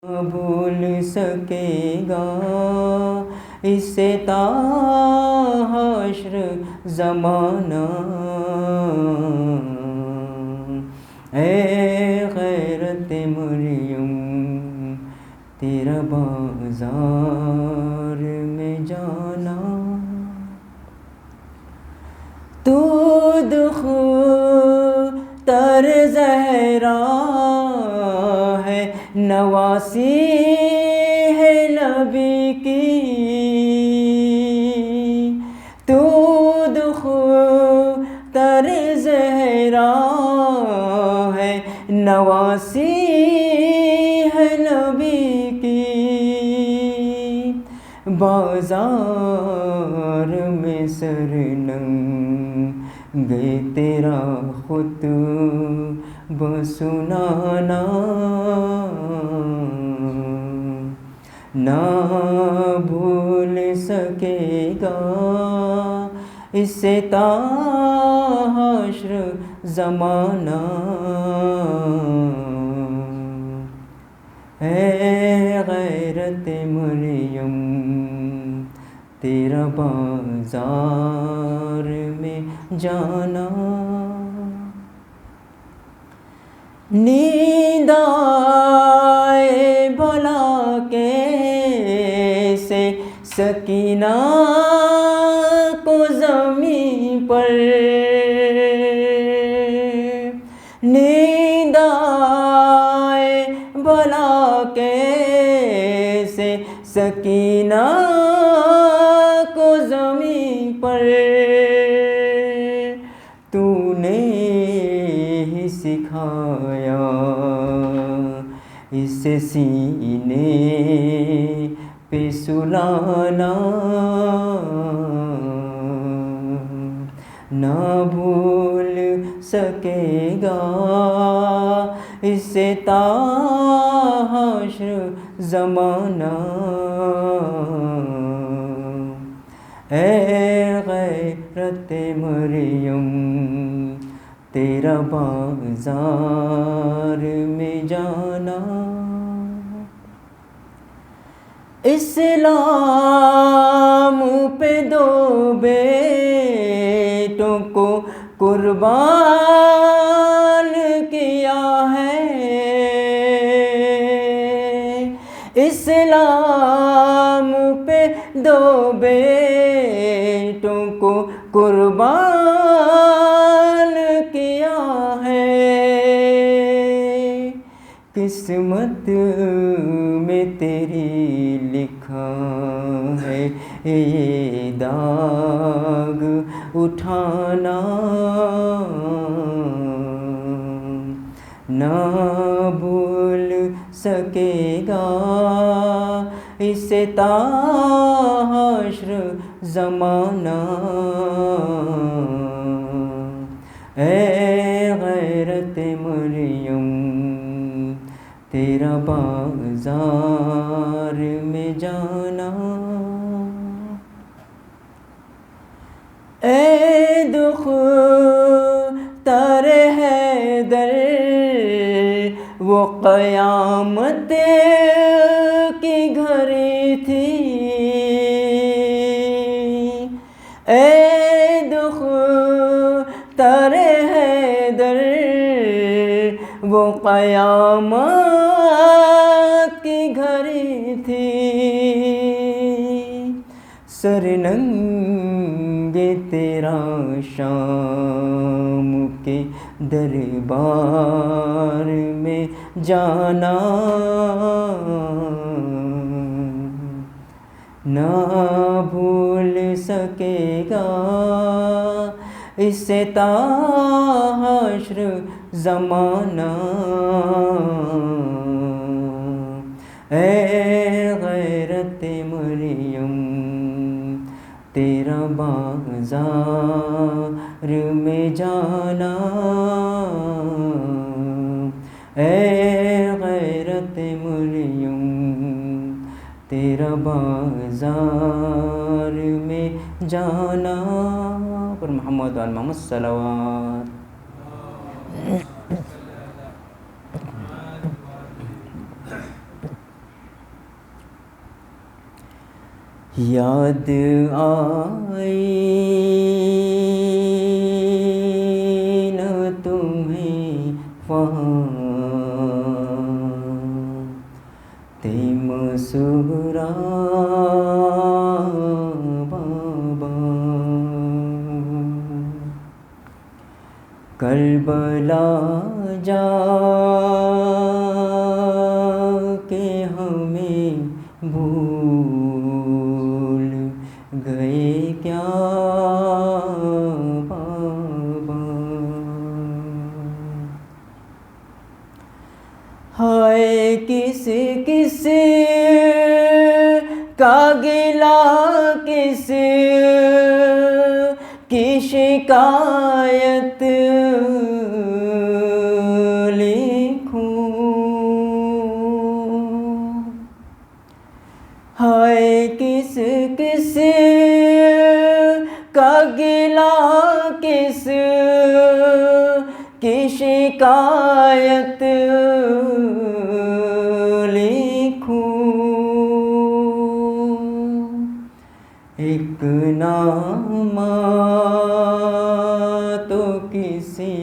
بھول سکے گا اسے تا حشر زمانہ، اے غیرت مریم تیرا بازار میں جانا، تو دختر زہرا ہے نواسی ہے نبی کی، تو دختر زہرا ہے نواسی ہے نبی کی، بازار میں سرنگے تیرا خطبہ سنانا، نہ بھول سکے گا اسے تا حشر زمانہ، اے غیرت مریم تیرا بازار میں جانا، نیند آئے بھلا کیسے سکینہ کو زمین پر، نیند آئے بھلا کیسے سکینہ کو زمین پر، تو نے ہی سکھایا اسے سینے پہ سلانا، نہ بھول سکے گا اسے تا حشر زمانہ، اے غیرت مریم تیرا بازار میں جانا، اسلام پہ دو بیٹوں کو قربان کیا ہے، اسلام پہ دو بیٹوں کو قربان کیا ہے، قسمت میں تیری لکھا ہے یہ داغ اٹھانا، نہ بھول سکے گا اسے تا حشر زمانہ، اے غیرت مریم تیرا بازار میں جانا، اے دختر حیدر وہ قیامت کی گھڑی تھی، اے دختر حیدر وہ قیامت کی گھڑی تھی، سرنگے تیرا شام کے دربار میں جانا، نہ بھول سکے گا اسے تا حشر زمانہ، اے غیرت مریم تیرا بازار میں جانا، اے غیرت مریم تیرا بازار میں جانا، پر محمد و آل محمد صلوات۔ یاد آئی نہ تمہیں وہاں تھے مسورا بابا، کربلا جا کے ہمیں بھول گئے کیا بابا؟ ہائے کس کس کا گلہ، کس کی شکایت لکھوں، ہائے کس کس کا گلہ، کس کی شکایت لکھوں، ایک نامہ تو کسی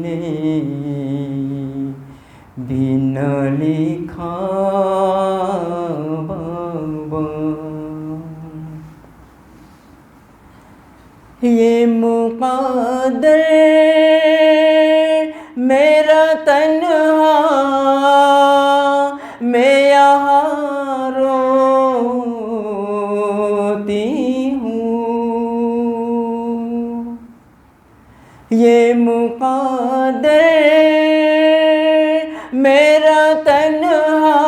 نے بھی نہ لکھا بابا، یہ مقدر میرا تنہا میں یہاں روتی ہوں، یہ مقدر میرا تنہا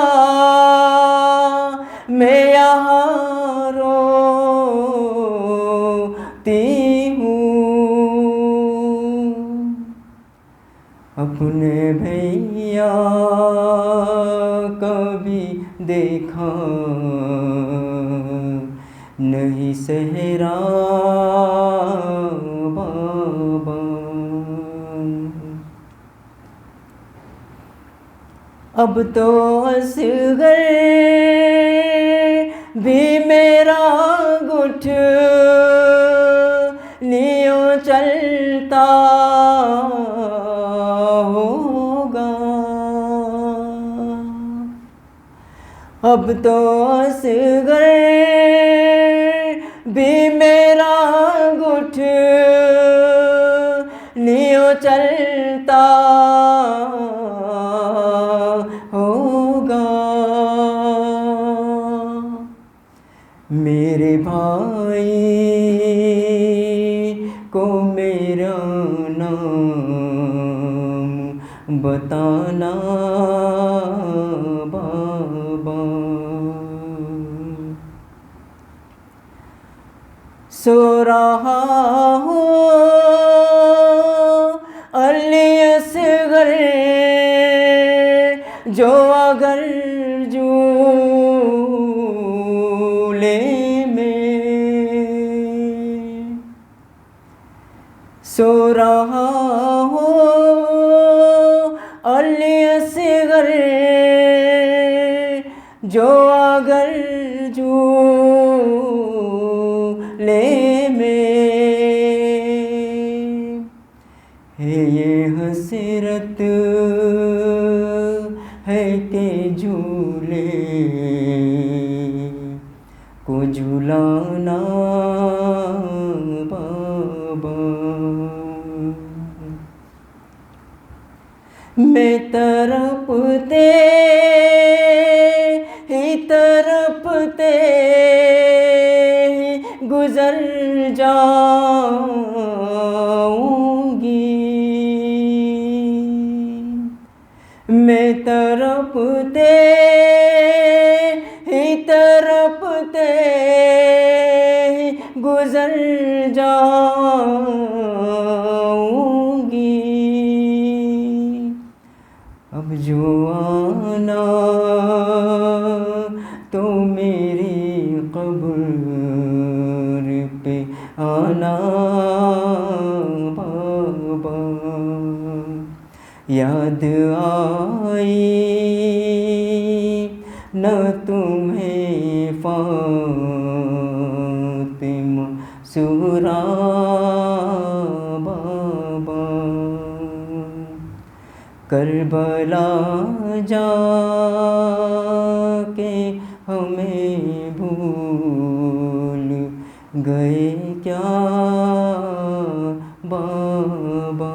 میں یہاں روتی ہوں، اپنے بھیا کبھی دیکھا نہیں صحرا بابا، اب تو اصغر بھی میرا گٹھ لیوں چلتا ہوگا، اب تو اصغر بھی میرا گٹھ لیوں چلتا ہوگا، میرے بھائی کو میرا نام بتانا بابا، سو رہا ہوں علی اصغر جو اگر جھولے میں، سو رہا ہوں علی اصغر جو اگر جھولے میں، ہے یہ حسرت ہے کہ جھولے کو جھلانا بابا، میں تڑپتے ہی تڑپتے ہی گزر جاؤں گی، میں تڑپتے ہی تڑپتے ہی گزر جاؤں گی، اب جو آنا تو میری قبر پہ آنا بابا، یاد آئی نہ تمہیں فاطمہ سورا بابا، کربلا جا کے ہمیں بھول گئے کیا بابا،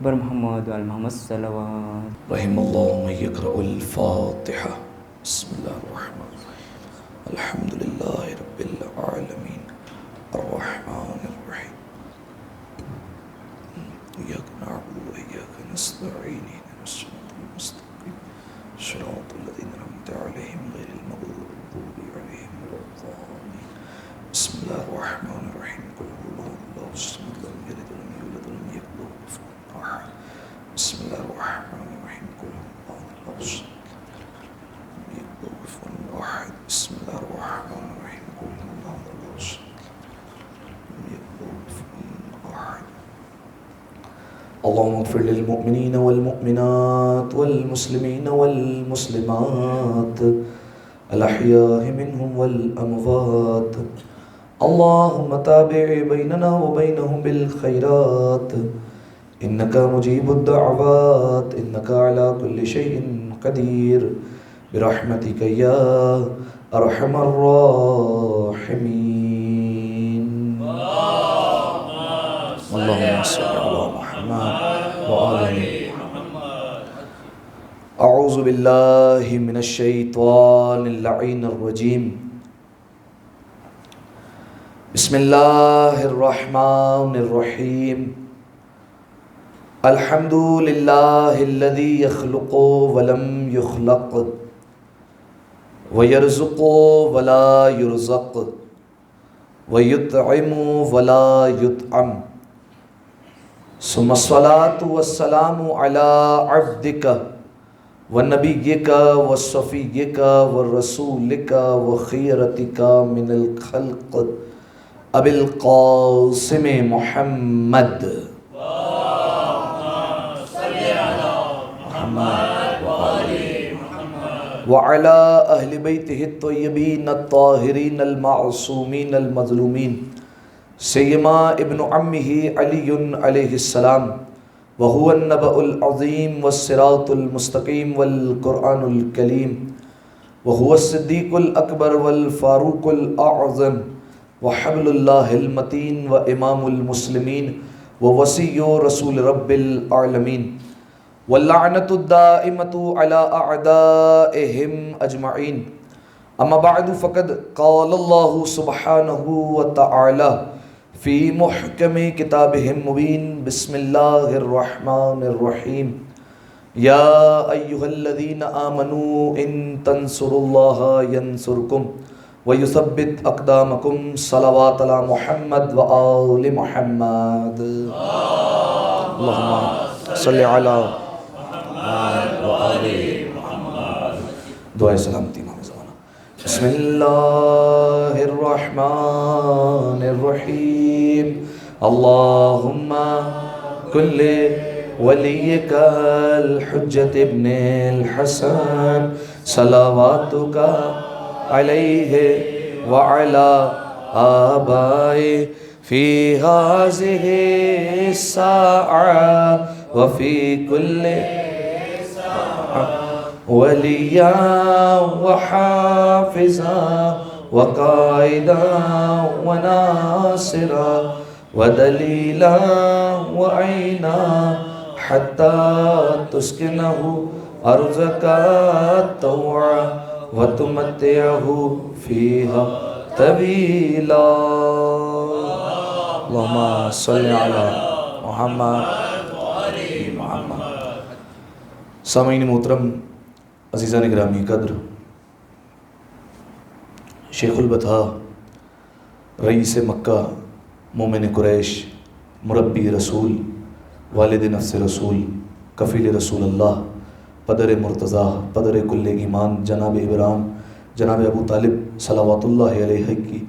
بر محمد وعلی محمد صلوات. رحم اللہ من یقرأ الفاتحہ. بسم اللہ الرحمن الرحیم. الحمد للہ رب العالمین الرحمن الرحیم ایاک نعبد و ایاک نستعین اہدنا الصراط المستقیم صراط الذین انعمت علیہم غیر المغضوب علیہم ولا الضالین. بسم اللہ الرحمن الرحیم. قل هو اللہ الصمد لم یلد ولم یولد ولم یکن له کفوا احد. بسم اللہ الرحمن الرحیم. قل هو اللہ الصمد لم یلد ولم یکن له کفوا احد. بسم اللہ الرحمن الرحیم. قل هو اللہ الصمد لم یلد ولم یکن له کفوا احد. اللهم اغفر للمؤمنين والمؤمنات والمسلمين والمسلمات الأحياء منهم والأموات. اللهم تابع بيننا وبينهم بالخيرات إنك مجيب الدعوات إنك على كل شيء قدير برحمتك يا أرحم الراحمين. اللهم صل على محمد وآل محمد. أعوذ بالله من الشيطان اللعين الرجيم. بسم الله الرحمن الرحيم. الحمد لله الذي يخلق ولم يخلق ويرزق ولا يرزق ويطعم ولا يطعم. ثم الصلاة والسلام على عبدك ونبيك وصفيك ورسولك وخيرتك من الخلق أبي القاسم محمد وعلى أهل بيته الطيبين الطاهرين المعصومين المظلومين سيما ابن عمه علي عليه السلام وهو النبأ العظيم والصراط المستقيم والقرآن الكريم وهو الصديق الأكبر والفاروق الأعظم وحبل الله المتين وإمام المسلمين ووصي رسول رب العالمين واللعنة الدائمة على أعدائهم أجمعين. أما بعد فقد قال الله سبحانه وتعالى في محكم كتابه المبين. بسم الله الرحمن الرحيم. يا أيها الذين آمنوا إن تنصروا الله ينصركم ويثبت أقدامكم. صلوات على محمد وآل محمد. اللهم صل على محمد وآل محمد. دعائے سلامتی امام زمانہ. بسم اللہ الرحمن الرحیم. اللہم کل ولیک الحجت ابن الحسن صلواتک علیہ وعلا آبائی فی هذه الساعة وفی کل ولیا وحافظا وقائدا وناصرا ودلیلا وعینا حتی تسکنہ ارضک طوعا وتمتعہ فیہا طویلا. اللہم صلی علی محمد. سامعین محترم، عزیزان گرامی قدر، شیخ البطحاء رئیس مکہ، مومن قریش، مربی رسول، والد نفس رسول، کفیل رسول اللہ، پدر مرتضیٰ، پدر کل ایمان، جناب ابراہیم، جناب ابو طالب صلوات اللہ علیہ کی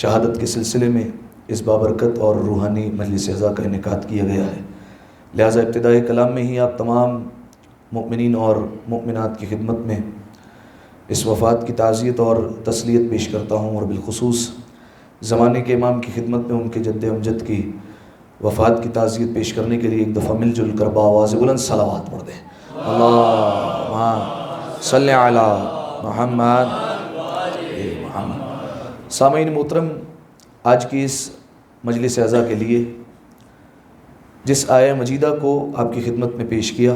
شہادت کے سلسلے میں اس بابرکت اور روحانی مجلس عزا کا انعقاد کیا گیا ہے. لہٰذا ابتدائی کلام میں ہی آپ تمام مومنین اور مومنات کی خدمت میں اس وفات کی تعزیت اور تسلیت پیش کرتا ہوں، اور بالخصوص زمانے کے امام کی خدمت میں ان کے جد امجد کی وفات کی تعزیت پیش کرنے کے لیے ایک دفعہ مل جل کر بآواز بلند صلوات پڑھ دیں۔ اللہم صلی علی محمد۔ سامعین محترم، آج کی اس مجلس عزا کے لیے جس آیہ مجیدہ کو آپ کی خدمت میں پیش کیا،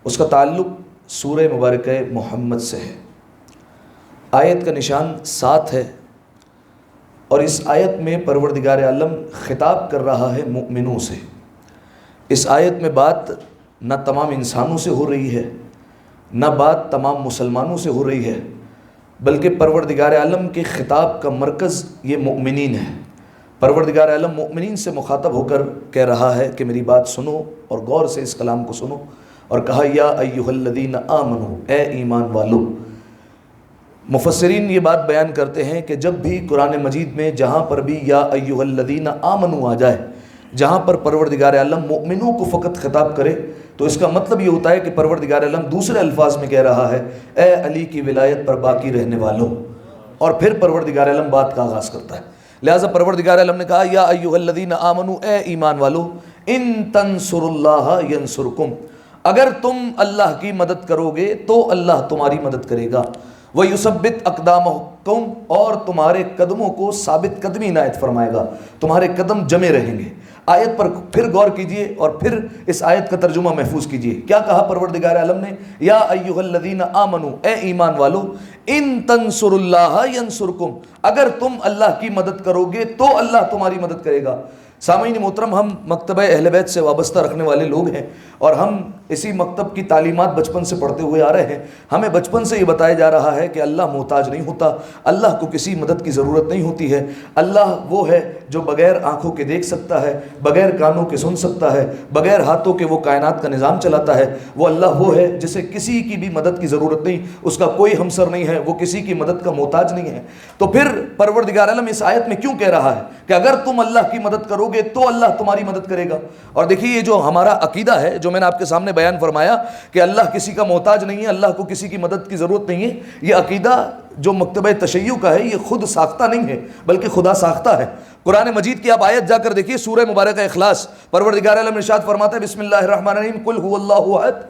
اس کا تعلق سورہ مبارکہ محمد سے ہے۔ آیت کا نشان 7 ہے، اور اس آیت میں پروردگار عالم خطاب کر رہا ہے مؤمنوں سے۔ اس آیت میں بات نہ تمام انسانوں سے ہو رہی ہے، نہ بات تمام مسلمانوں سے ہو رہی ہے، بلکہ پروردگار عالم کے خطاب کا مرکز یہ مؤمنین ہے۔ پروردگار عالم مؤمنین سے مخاطب ہو کر کہہ رہا ہے کہ میری بات سنو اور غور سے اس کلام کو سنو، اور کہا یا ایھا الذین آمنو، اے ایمان والو۔ مفسرین یہ بات بیان کرتے ہیں کہ جب بھی قرآن مجید میں جہاں پر بھی یا ایھا الذین آمنو آ جائے، جہاں پر پروردگار عالم مؤمنوں کو فقط خطاب کرے، تو اس کا مطلب یہ ہوتا ہے کہ پروردگار عالم دوسرے الفاظ میں کہہ رہا ہے اے علی کی ولایت پر باقی رہنے والوں، اور پھر پروردگار عالم بات کا آغاز کرتا ہے۔ لہٰذا پروردگار عالم نے کہا یا ایھا الذین آمنو، اے ایمان والو، ان تنصروا اللہ ینصرکم، اگر تم اللہ کی مدد کرو گے تو اللہ تمہاری مدد کرے گا، وَيُثَبِّتْ أَقْدَامَكُمْ، اور تمہارے قدموں کو ثابت قدمی عنایت فرمائے گا، تمہارے قدم جمے رہیں گے۔ آیت پر پھر غور کیجئے اور پھر اس آیت کا ترجمہ محفوظ کیجئے۔ کیا کہا پروردگار عالم نے؟ یا ایھا الذین آمنو، اے ایمان والو، ان تنصروا اللہ ینصرکم، اگر تم اللہ کی مدد کرو گے تو اللہ تمہاری مدد کرے گا۔ سامعین محترم، ہم مکتبہ اہل بیت سے وابستہ رکھنے والے لوگ ہیں، اور ہم اسی مکتب کی تعلیمات بچپن سے پڑھتے ہوئے آ رہے ہیں۔ ہمیں بچپن سے یہ بتایا جا رہا ہے کہ اللہ محتاج نہیں ہوتا، اللہ کو کسی مدد کی ضرورت نہیں ہوتی ہے۔ اللہ وہ ہے جو بغیر آنکھوں کے دیکھ سکتا ہے، بغیر کانوں کے سن سکتا ہے، بغیر ہاتھوں کے وہ کائنات کا نظام چلاتا ہے۔ وہ اللہ وہ ہے جسے کسی کی بھی مدد کی ضرورت نہیں، اس کا کوئی ہمسر نہیں ہے، وہ کسی کی مدد کا محتاج نہیں ہے۔ تو پھر پروردگار عالم اس آیت میں کیوں کہہ رہا ہے کہ اگر تم اللہ کی مدد کرو گے تو اللہ تمہاری مدد کرے گا؟ اور دیکھیے، یہ جو ہمارا عقیدہ ہے، جو میں نے آپ کے سامنے بیان فرمایا کہ اللہ کسی کا محتاج نہیں ہے، اللہ کو کسی کی مدد کی ضرورت نہیں ہے، یہ عقیدہ جو مکتبہ تشیع کا ہے، یہ خود ساختہ نہیں ہے بلکہ خدا ساختہ ہے۔ قرآن مجید کی آپ آیت جا کر دیکھیے، سورہ مبارکہ اخلاص، پروردگار عالم ارشاد فرماتا ہے بسم اللہ الرحمن الرحیم، قل هو اللہ احد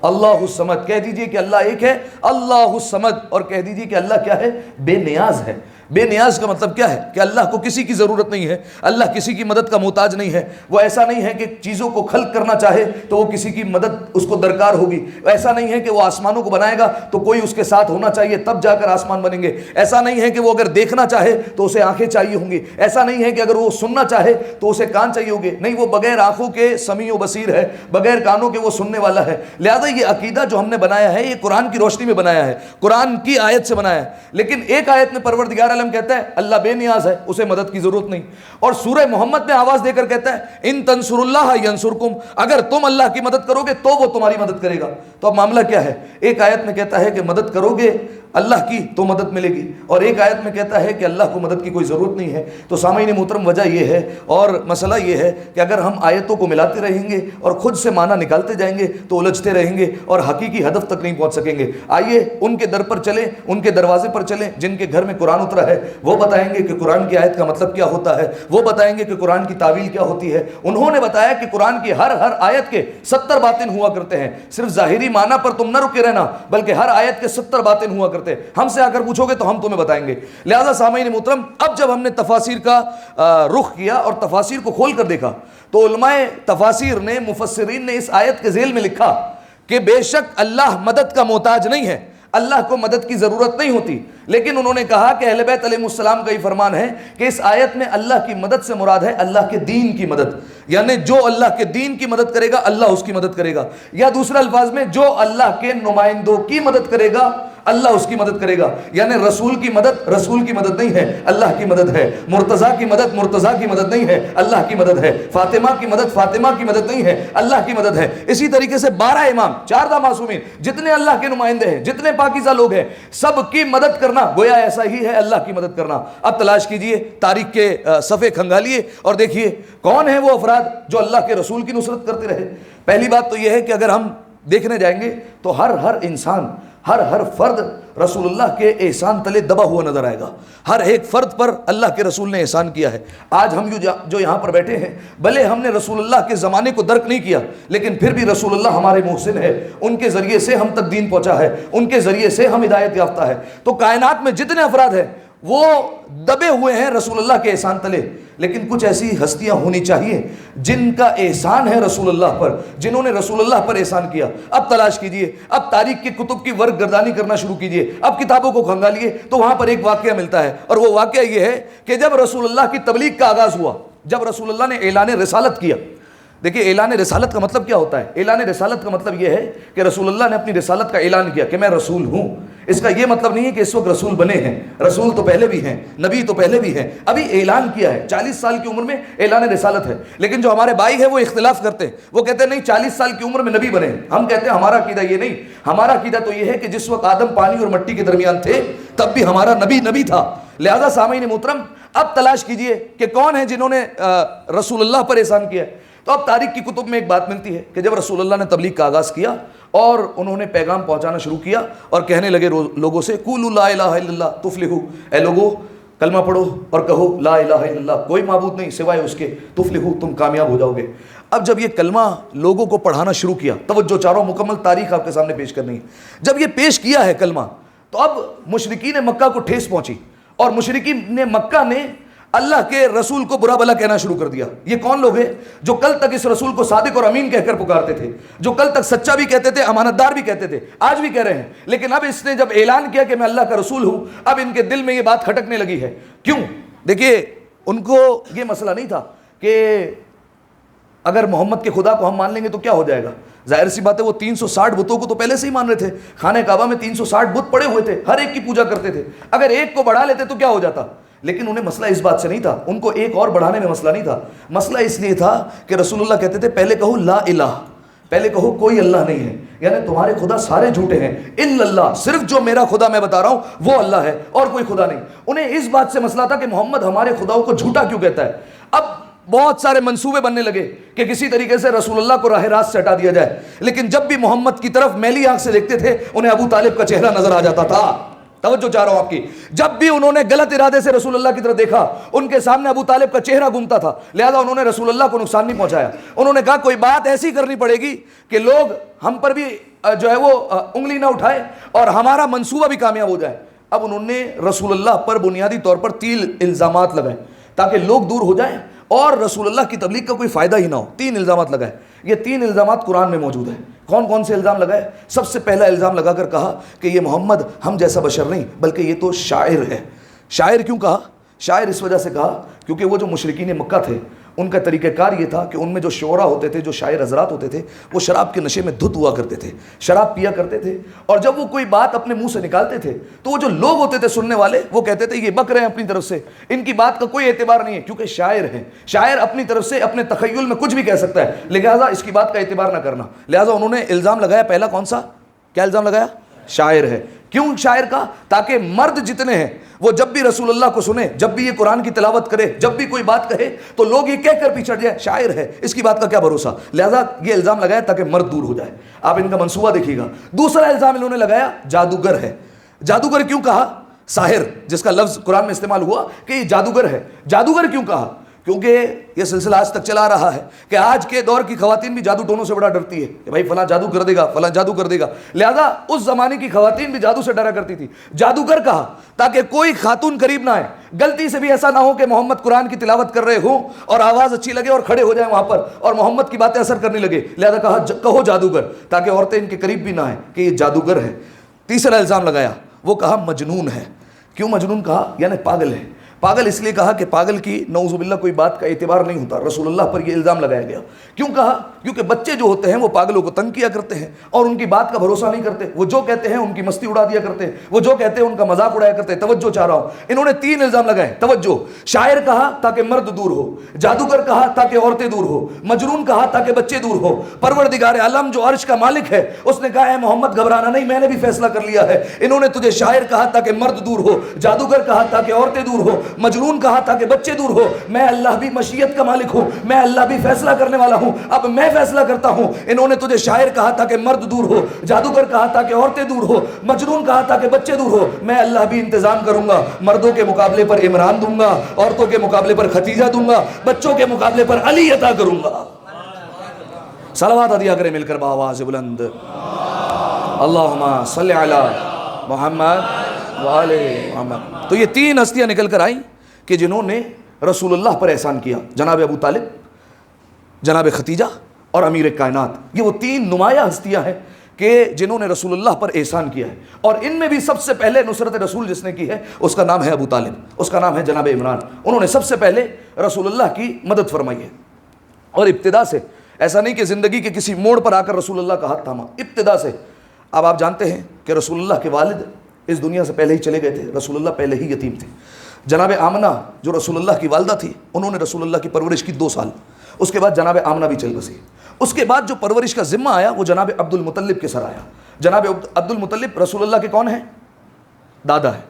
اللہ الصمد، کہہ دیجئے کہ اللہ ایک ہے، اللہ الصمد، اور کہہ دیجئے کہ اللہ کیا ہے؟ بے نیاز ہے۔ بے نیاز کا مطلب کیا ہے؟ کہ اللہ کو کسی کی ضرورت نہیں ہے، اللہ کسی کی مدد کا محتاج نہیں ہے۔ وہ ایسا نہیں ہے کہ چیزوں کو خلق کرنا چاہے تو وہ کسی کی مدد اس کو درکار ہوگی۔ ایسا نہیں ہے کہ وہ آسمانوں کو بنائے گا تو کوئی اس کے ساتھ ہونا چاہیے تب جا کر آسمان بنیں گے۔ ایسا نہیں ہے کہ وہ اگر دیکھنا چاہے تو اسے آنکھیں چاہیے ہوں گی۔ ایسا نہیں ہے کہ اگر وہ سننا چاہے تو اسے کان چاہیے ہوں گے۔ نہیں، وہ بغیر آنکھوں کے سمیع و بصیر ہے، بغیر کانوں کے وہ سننے والا ہے۔ لہذا یہ عقیدہ جو ہم نے بنایا ہے، یہ قرآن کی روشنی میں بنایا ہے، قرآن کی آیت سے بنایا ہے۔ لیکن ایک آیت میں پروردگار عالم کہتا ہے اللہ بے نیاز ہے، اسے مدد کی ضرورت نہیں، اور سورہ محمد میں آواز دے کر کہتا ہے ان تنصروا اللہ ینصرکم، اگر تم اللہ کی مدد کرو گے تو وہ تمہاری مدد کرے گا۔ تو اب معاملہ کیا ہے؟ ایک آیت میں کہتا ہے کہ مدد کرو گے اللہ کی تو مدد ملے گی، اور ایک آیت میں کہتا ہے کہ اللہ کو مدد کی کوئی ضرورت نہیں ہے۔ تو سامعین محترم، وجہ یہ ہے اور مسئلہ یہ ہے کہ اگر ہم آیتوں کو ملاتے رہیں گے اور خود سے معنی نکالتے جائیں گے تو الجھتے رہیں گے اور حقیقی ہدف تک نہیں پہنچ سکیں گے۔ آئیے ان کے در پر چلیں، ان کے دروازے پر چلیں جن کے گھر میں قرآن اترا ہے، وہ بتائیں گے کہ قرآن کی آیت کا مطلب کیا ہوتا ہے، وہ بتائیں گے کہ قرآن کی تعویل کیا ہوتی ہے۔ انہوں نے بتایا کہ قرآن کی ہر آیت کے 70 باطن ہوا کرتے ہیں، صرف ظاہری معنی پر تم نہ رکے رہنا بلکہ ہر آیت کے 70 باطن ہوا کرتے ہیں۔ ہم سے آ کر پوچھو گے تو ہم تمہیں بتائیں گے۔ لہذا سامعین محترم، اب جب ہم نے تفاسیر کا رخ کیا اور تفاسیر کو کھول کر دیکھا تو علماء تفاسیر نے، مفسرین نے اس آیت کے ذیل میں لکھا کہ بے شک اللہ مدد کا محتاج نہیں ہے، اللہ کو مدد کی ضرورت نہیں ہوتی، لیکن انہوں نے کہا کہ اہل بیت علیہ السلام کا یہ فرمان ہے کہ اس آیت میں اللہ کی مدد سے مراد ہے اللہ کے دین کی مدد، یعنی جو اللہ کے دین کی مدد کرے گا اللہ اس کی مدد کرے گا، یا دوسرے الفاظ میں جو اللہ کے نمائندوں کی مدد کرے گا اللہ اس کی مدد کرے گا۔ یعنی رسول کی مدد رسول کی مدد نہیں ہے، اللہ کی مدد ہے۔ مرتضیٰ کی مدد مرتضیٰ کی مدد نہیں ہے، اللہ کی مدد ہے۔ فاطمہ کی مدد فاطمہ کی مدد نہیں ہے، اللہ کی مدد ہے۔ اسی طریقے سے 12 امام، 14 معصومین، جتنے اللہ کے نمائندے ہیں، جتنے پاکیزہ لوگ ہیں، سب کی مدد کرنا گویا ایسا ہی ہے اللہ کی مدد کرنا۔ اب تلاش کیجئے، تاریخ کے صفحے کھنگالیے اور دیکھیے کون ہیں وہ افراد جو اللہ کے رسول کی نصرت کرتے رہے۔ پہلی بات تو یہ ہے کہ اگر ہم دیکھنے جائیں گے تو ہر انسان، ہر فرد رسول اللہ کے احسان تلے دبا ہوا نظر آئے گا. ہر ایک فرد پر اللہ کے رسول نے احسان کیا ہے. آج ہم جو یہاں پر بیٹھے ہیں، بھلے ہم نے رسول اللہ کے زمانے کو درک نہیں کیا، لیکن پھر بھی رسول اللہ ہمارے محسن ہے. ان کے ذریعے سے ہم تک دین پہنچا ہے، ان کے ذریعے سے ہم ہدایت یافتہ ہے. تو کائنات میں جتنے افراد ہیں وہ دبے ہوئے ہیں رسول اللہ کے احسان تلے. لیکن کچھ ایسی ہستیاں ہونی چاہیے جن کا احسان ہے رسول اللہ پر، جنہوں نے رسول اللہ پر احسان کیا. اب تلاش کیجئے، اب تاریخ کے کتب کی ورق گردانی کرنا شروع کیجئے، اب کتابوں کو کھنگالیے تو وہاں پر ایک واقعہ ملتا ہے. اور وہ واقعہ یہ ہے کہ جب رسول اللہ کی تبلیغ کا آغاز ہوا، جب رسول اللہ نے اعلان رسالت کیا. دیکھیے اعلان رسالت کا مطلب کیا ہوتا ہے؟ اعلان رسالت کا مطلب یہ ہے کہ رسول اللہ نے اپنی رسالت کا اعلان کیا کہ میں رسول ہوں. اس کا یہ مطلب نہیں ہے کہ اس وقت رسول بنے ہیں، رسول تو پہلے بھی ہیں، نبی تو پہلے بھی ہیں. ابھی اعلان کیا ہے، 40 سال کی عمر میں اعلان رسالت ہے. لیکن جو ہمارے بھائی ہیں وہ اختلاف کرتے ہیں، وہ کہتے ہیں نہیں 40 سال کی عمر میں نبی بنے. ہم کہتے ہیں ہمارا عقیدہ یہ نہیں، ہمارا عقیدہ تو یہ ہے کہ جس وقت آدم پانی اور مٹی کے درمیان تھے تب بھی ہمارا نبی تھا. لہذا سامعین محترم، اب تلاش کیجئے کہ کون ہیں جنہوں نے رسول اللہ پر احسان کیا. تو اب تاریخ کی کتب میں ایک بات ملتی ہے کہ جب رسول اللہ نے تبلیغ کا آغاز کیا اور انہوں نے پیغام پہنچانا شروع کیا اور کہنے لگے لوگوں سے قولوا لا الہ الا اللہ تفلحوا، اے لوگو کلمہ پڑھو اور کہو لا الہ الا اللہ، کوئی معبود نہیں سوائے اس کے، تفلحوا تم کامیاب ہو جاؤ گے. اب جب یہ کلمہ لوگوں کو پڑھانا شروع کیا، توجہ چاروں مکمل تاریخ آپ کے سامنے پیش کرنی ہے. جب یہ پیش کیا ہے کلمہ تو اب مشرکین مکہ کو ٹھیس پہنچی اور مشرکین مکہ نے اللہ کے رسول کو برا بلا کہنا شروع کر دیا. یہ کون لوگ ہیں جو کل تک اس رسول کو صادق اور امین کہہ کر پکارتے تھے، جو کل تک سچا بھی کہتے تھے، امانت دار بھی کہتے تھے، آج بھی کہہ رہے ہیں. لیکن اب اس نے جب اعلان کیا کہ میں اللہ کا رسول ہوں، اب ان کے دل میں یہ بات کھٹکنے لگی ہے. کیوں؟ دیکھیے ان کو یہ مسئلہ نہیں تھا کہ اگر محمد کے خدا کو ہم مان لیں گے تو کیا ہو جائے گا. ظاہر سی بات ہے وہ 360 بتوں کو تو پہلے سے ہی مان رہے تھے. خانہ کعبہ میں 360 بت پڑے ہوئے تھے، ہر ایک کی پوجا کرتے تھے. اگر ایک کو بڑھا لیتے تو کیا ہو جاتا. لیکن انہیں مسئلہ اس بات سے نہیں تھا، ان کو ایک اور بڑھانے میں مسئلہ نہیں تھا. مسئلہ اس لیے تھا کہ رسول اللہ کہتے تھے پہلے کہو لا الہ، پہلے کہو کوئی اللہ نہیں ہے، یعنی تمہارے خدا سارے جھوٹے ہیں، الا اللہ، صرف جو میرا خدا میں بتا رہا ہوں وہ اللہ ہے اور کوئی خدا نہیں. انہیں اس بات سے مسئلہ تھا کہ محمد ہمارے خداؤں کو جھوٹا کیوں کہتا ہے. اب بہت سارے منصوبے بننے لگے کہ کسی طریقے سے رسول اللہ کو راہ راست سے ہٹا دیا جائے. لیکن جب بھی محمد کی طرف میلی آنکھ سے دیکھتے تھے انہیں ابو طالب کا چہرہ نظر آ جاتا تھا. توجہ چاہ رہا ہوں آپ کی. جب بھی انہوں نے غلط ارادے سے رسول اللہ کی طرف دیکھا ان کے سامنے ابو طالب کا چہرہ گھومتا تھا. لہذا انہوں نے رسول اللہ کو نقصان نہیں پہنچایا. انہوں نے کہا کوئی بات ایسی کرنی پڑے گی کہ لوگ ہم پر بھی جو ہے وہ انگلی نہ اٹھائے اور ہمارا منصوبہ بھی کامیاب ہو جائے. اب انہوں نے رسول اللہ پر بنیادی طور پر 3 الزامات لگائے تاکہ لوگ دور ہو جائیں اور رسول اللہ کی تبلیغ کا کوئی فائدہ ہی نہ ہو. 3 الزامات لگائے. یہ 3 الزامات قرآن میں موجود ہیں. کون کون سے الزام لگائے؟ سب سے پہلا الزام لگا کر کہا کہ یہ محمد ہم جیسا بشر نہیں بلکہ یہ تو شاعر ہے. شاعر کیوں کہا؟ شاعر اس وجہ سے کہا کیونکہ وہ جو مشرکین مکہ تھے ان کا طریقہ کار یہ تھا کہ ان میں جو شعراء ہوتے تھے، جو شاعر حضرات ہوتے تھے، وہ شراب کے نشے میں دھت ہوا کرتے تھے، شراب پیا کرتے تھے. اور جب وہ کوئی بات اپنے منہ سے نکالتے تھے تو وہ جو لوگ ہوتے تھے سننے والے وہ کہتے تھے یہ بک رہے ہیں اپنی طرف سے، ان کی بات کا کوئی اعتبار نہیں ہے کیونکہ شاعر ہیں. شاعر اپنی طرف سے اپنے تخیل میں کچھ بھی کہہ سکتا ہے، لہذا اس کی بات کا اعتبار نہ کرنا. لہذا انہوں نے الزام لگایا پہلا کون سا؟ کیا الزام لگایا؟ شاعر ہے. کیوں شاعر کا؟ تاکہ مرد جتنے ہیں وہ جب بھی رسول اللہ کو سنے، جب بھی یہ قرآن کی تلاوت کرے، جب بھی کوئی بات کہے تو لوگ یہ کہہ کر پیچھے جائے شاعر ہے، اس کی بات کا کیا بھروسہ. لہذا یہ الزام لگایا تاکہ مرد دور ہو جائے. آپ ان کا منصوبہ دیکھیے گا. دوسرا الزام انہوں نے لگایا جادوگر ہے. جادوگر کیوں کہا؟ ساحر جس کا لفظ قرآن میں استعمال ہوا کہ یہ جادوگر ہے. جادوگر کیوں کہا؟ کیونکہ یہ سلسلہ آج تک چلا رہا ہے کہ آج کے دور کی خواتین بھی جادو ٹونوں سے بڑا ڈرتی ہے کہ بھائی فلاں جادو کر دے گا، فلاں جادو کر دے گا. لہذا اس زمانے کی خواتین بھی جادو سے ڈرا کرتی تھی. جادوگر کہا تاکہ کوئی خاتون قریب نہ آئے، غلطی سے بھی ایسا نہ ہو کہ محمد قرآن کی تلاوت کر رہے ہوں اور آواز اچھی لگے اور کھڑے ہو جائیں وہاں پر اور محمد کی باتیں اثر کرنے لگے. لہذا کہا کہو جادوگر، تاکہ عورتیں ان کے قریب بھی نہ آئیں کہ یہ جادوگر ہے. تیسرا الزام لگایا، وہ کہا مجنون ہے. کیوں مجنون کہا؟ یعنی پاگل ہے. پاگل اس لیے کہا کہ پاگل کی نعوذ باللہ کوئی بات کا اعتبار نہیں ہوتا. رسول اللہ پر یہ الزام لگایا گیا. کیوں کہا؟ کیونکہ بچے جو ہوتے ہیں وہ پاگلوں کو تنگ کیا کرتے ہیں اور ان کی بات کا بھروسہ نہیں کرتے. وہ جو کہتے ہیں ان کی مستی اڑا دیا کرتے ہیں، وہ جو کہتے ہیں ان کا مذاق اڑایا کرتے ہیں. توجہ چاہ رہا ہوں. انہوں نے 3 الزام لگائے. توجہ. شاعر کہا تاکہ مرد دور ہو، جادوگر کہا تاکہ عورتیں دور ہو، مجنون کہا تاکہ بچے دور ہو. پروردگار عالم جو عرش کا مالک ہے اس نے کہا اے محمد گھبرانا نہیں، میں نے بھی فیصلہ کر لیا ہے. انہوں نے تجھے شاعر کہا تاکہ مرد دور ہو، جادوگر کہا تاکہ عورتیں دور ہو، مجنون کہا تھا کہ بچے دور ہو، میں اللہ بھی مشیت کا مالک ہوں، میں اللہ بھی فیصلہ کرنے والا ہوں، اب میں فیصلہ کرتا ہوں۔ انہوں نے تجھے شاعر کہا تھا کہ مرد دور ہو، جادوگر کہا تھا کہ عورتیں دور ہو، مجنون کہا تھا کہ بچے دور ہو، میں اللہ بھی انتظام کروں گا، مردوں کے مقابلے پر عمران دوں گا، عورتوں کے مقابلے پر ختیجہ دوں گا، بچوں کے مقابلے پر علی عطا کروں گا۔ صلوات دیا کریں مل کر بآواز بلند، اللہم صلی علی محمد وآلہ محمد۔ تو یہ تین ہستیاں نکل کر آئیں کہ جنہوں نے رسول اللہ پر احسان کیا، جناب ابو طالب، جناب ختیجہ اور امیر کائنات۔ یہ وہ تین نمایاں ہستیاں ہیں کہ جنہوں نے رسول اللہ پر احسان کیا ہے، اور ان میں بھی سب سے پہلے نصرت رسول جس نے کی ہے اس کا نام ہے ابو طالب، اس کا نام ہے جناب عمران۔ انہوں نے سب سے پہلے رسول اللہ کی مدد فرمائی ہے، اور ابتدا سے، ایسا نہیں کہ زندگی کے کسی موڑ پر آ کر رسول اللہ کا ہاتھ تھاما، ابتدا سے۔ اب آپ جانتے ہیں کہ رسول اللہ کے والد اس دنیا سے پہلے ہی چلے گئے تھے، رسول اللہ پہلے ہی یتیم تھے۔ جناب آمنہ جو رسول اللہ کی والدہ تھی، انہوں نے رسول اللہ کی پرورش کی 2 سال، اس کے بعد جناب آمنہ بھی چل بسی۔ اس کے بعد جو پرورش کا ذمہ آیا وہ جناب عبد المطلب کے سر آیا۔ جناب عبد المطلب رسول اللہ کے کون ہیں؟ دادا ہے۔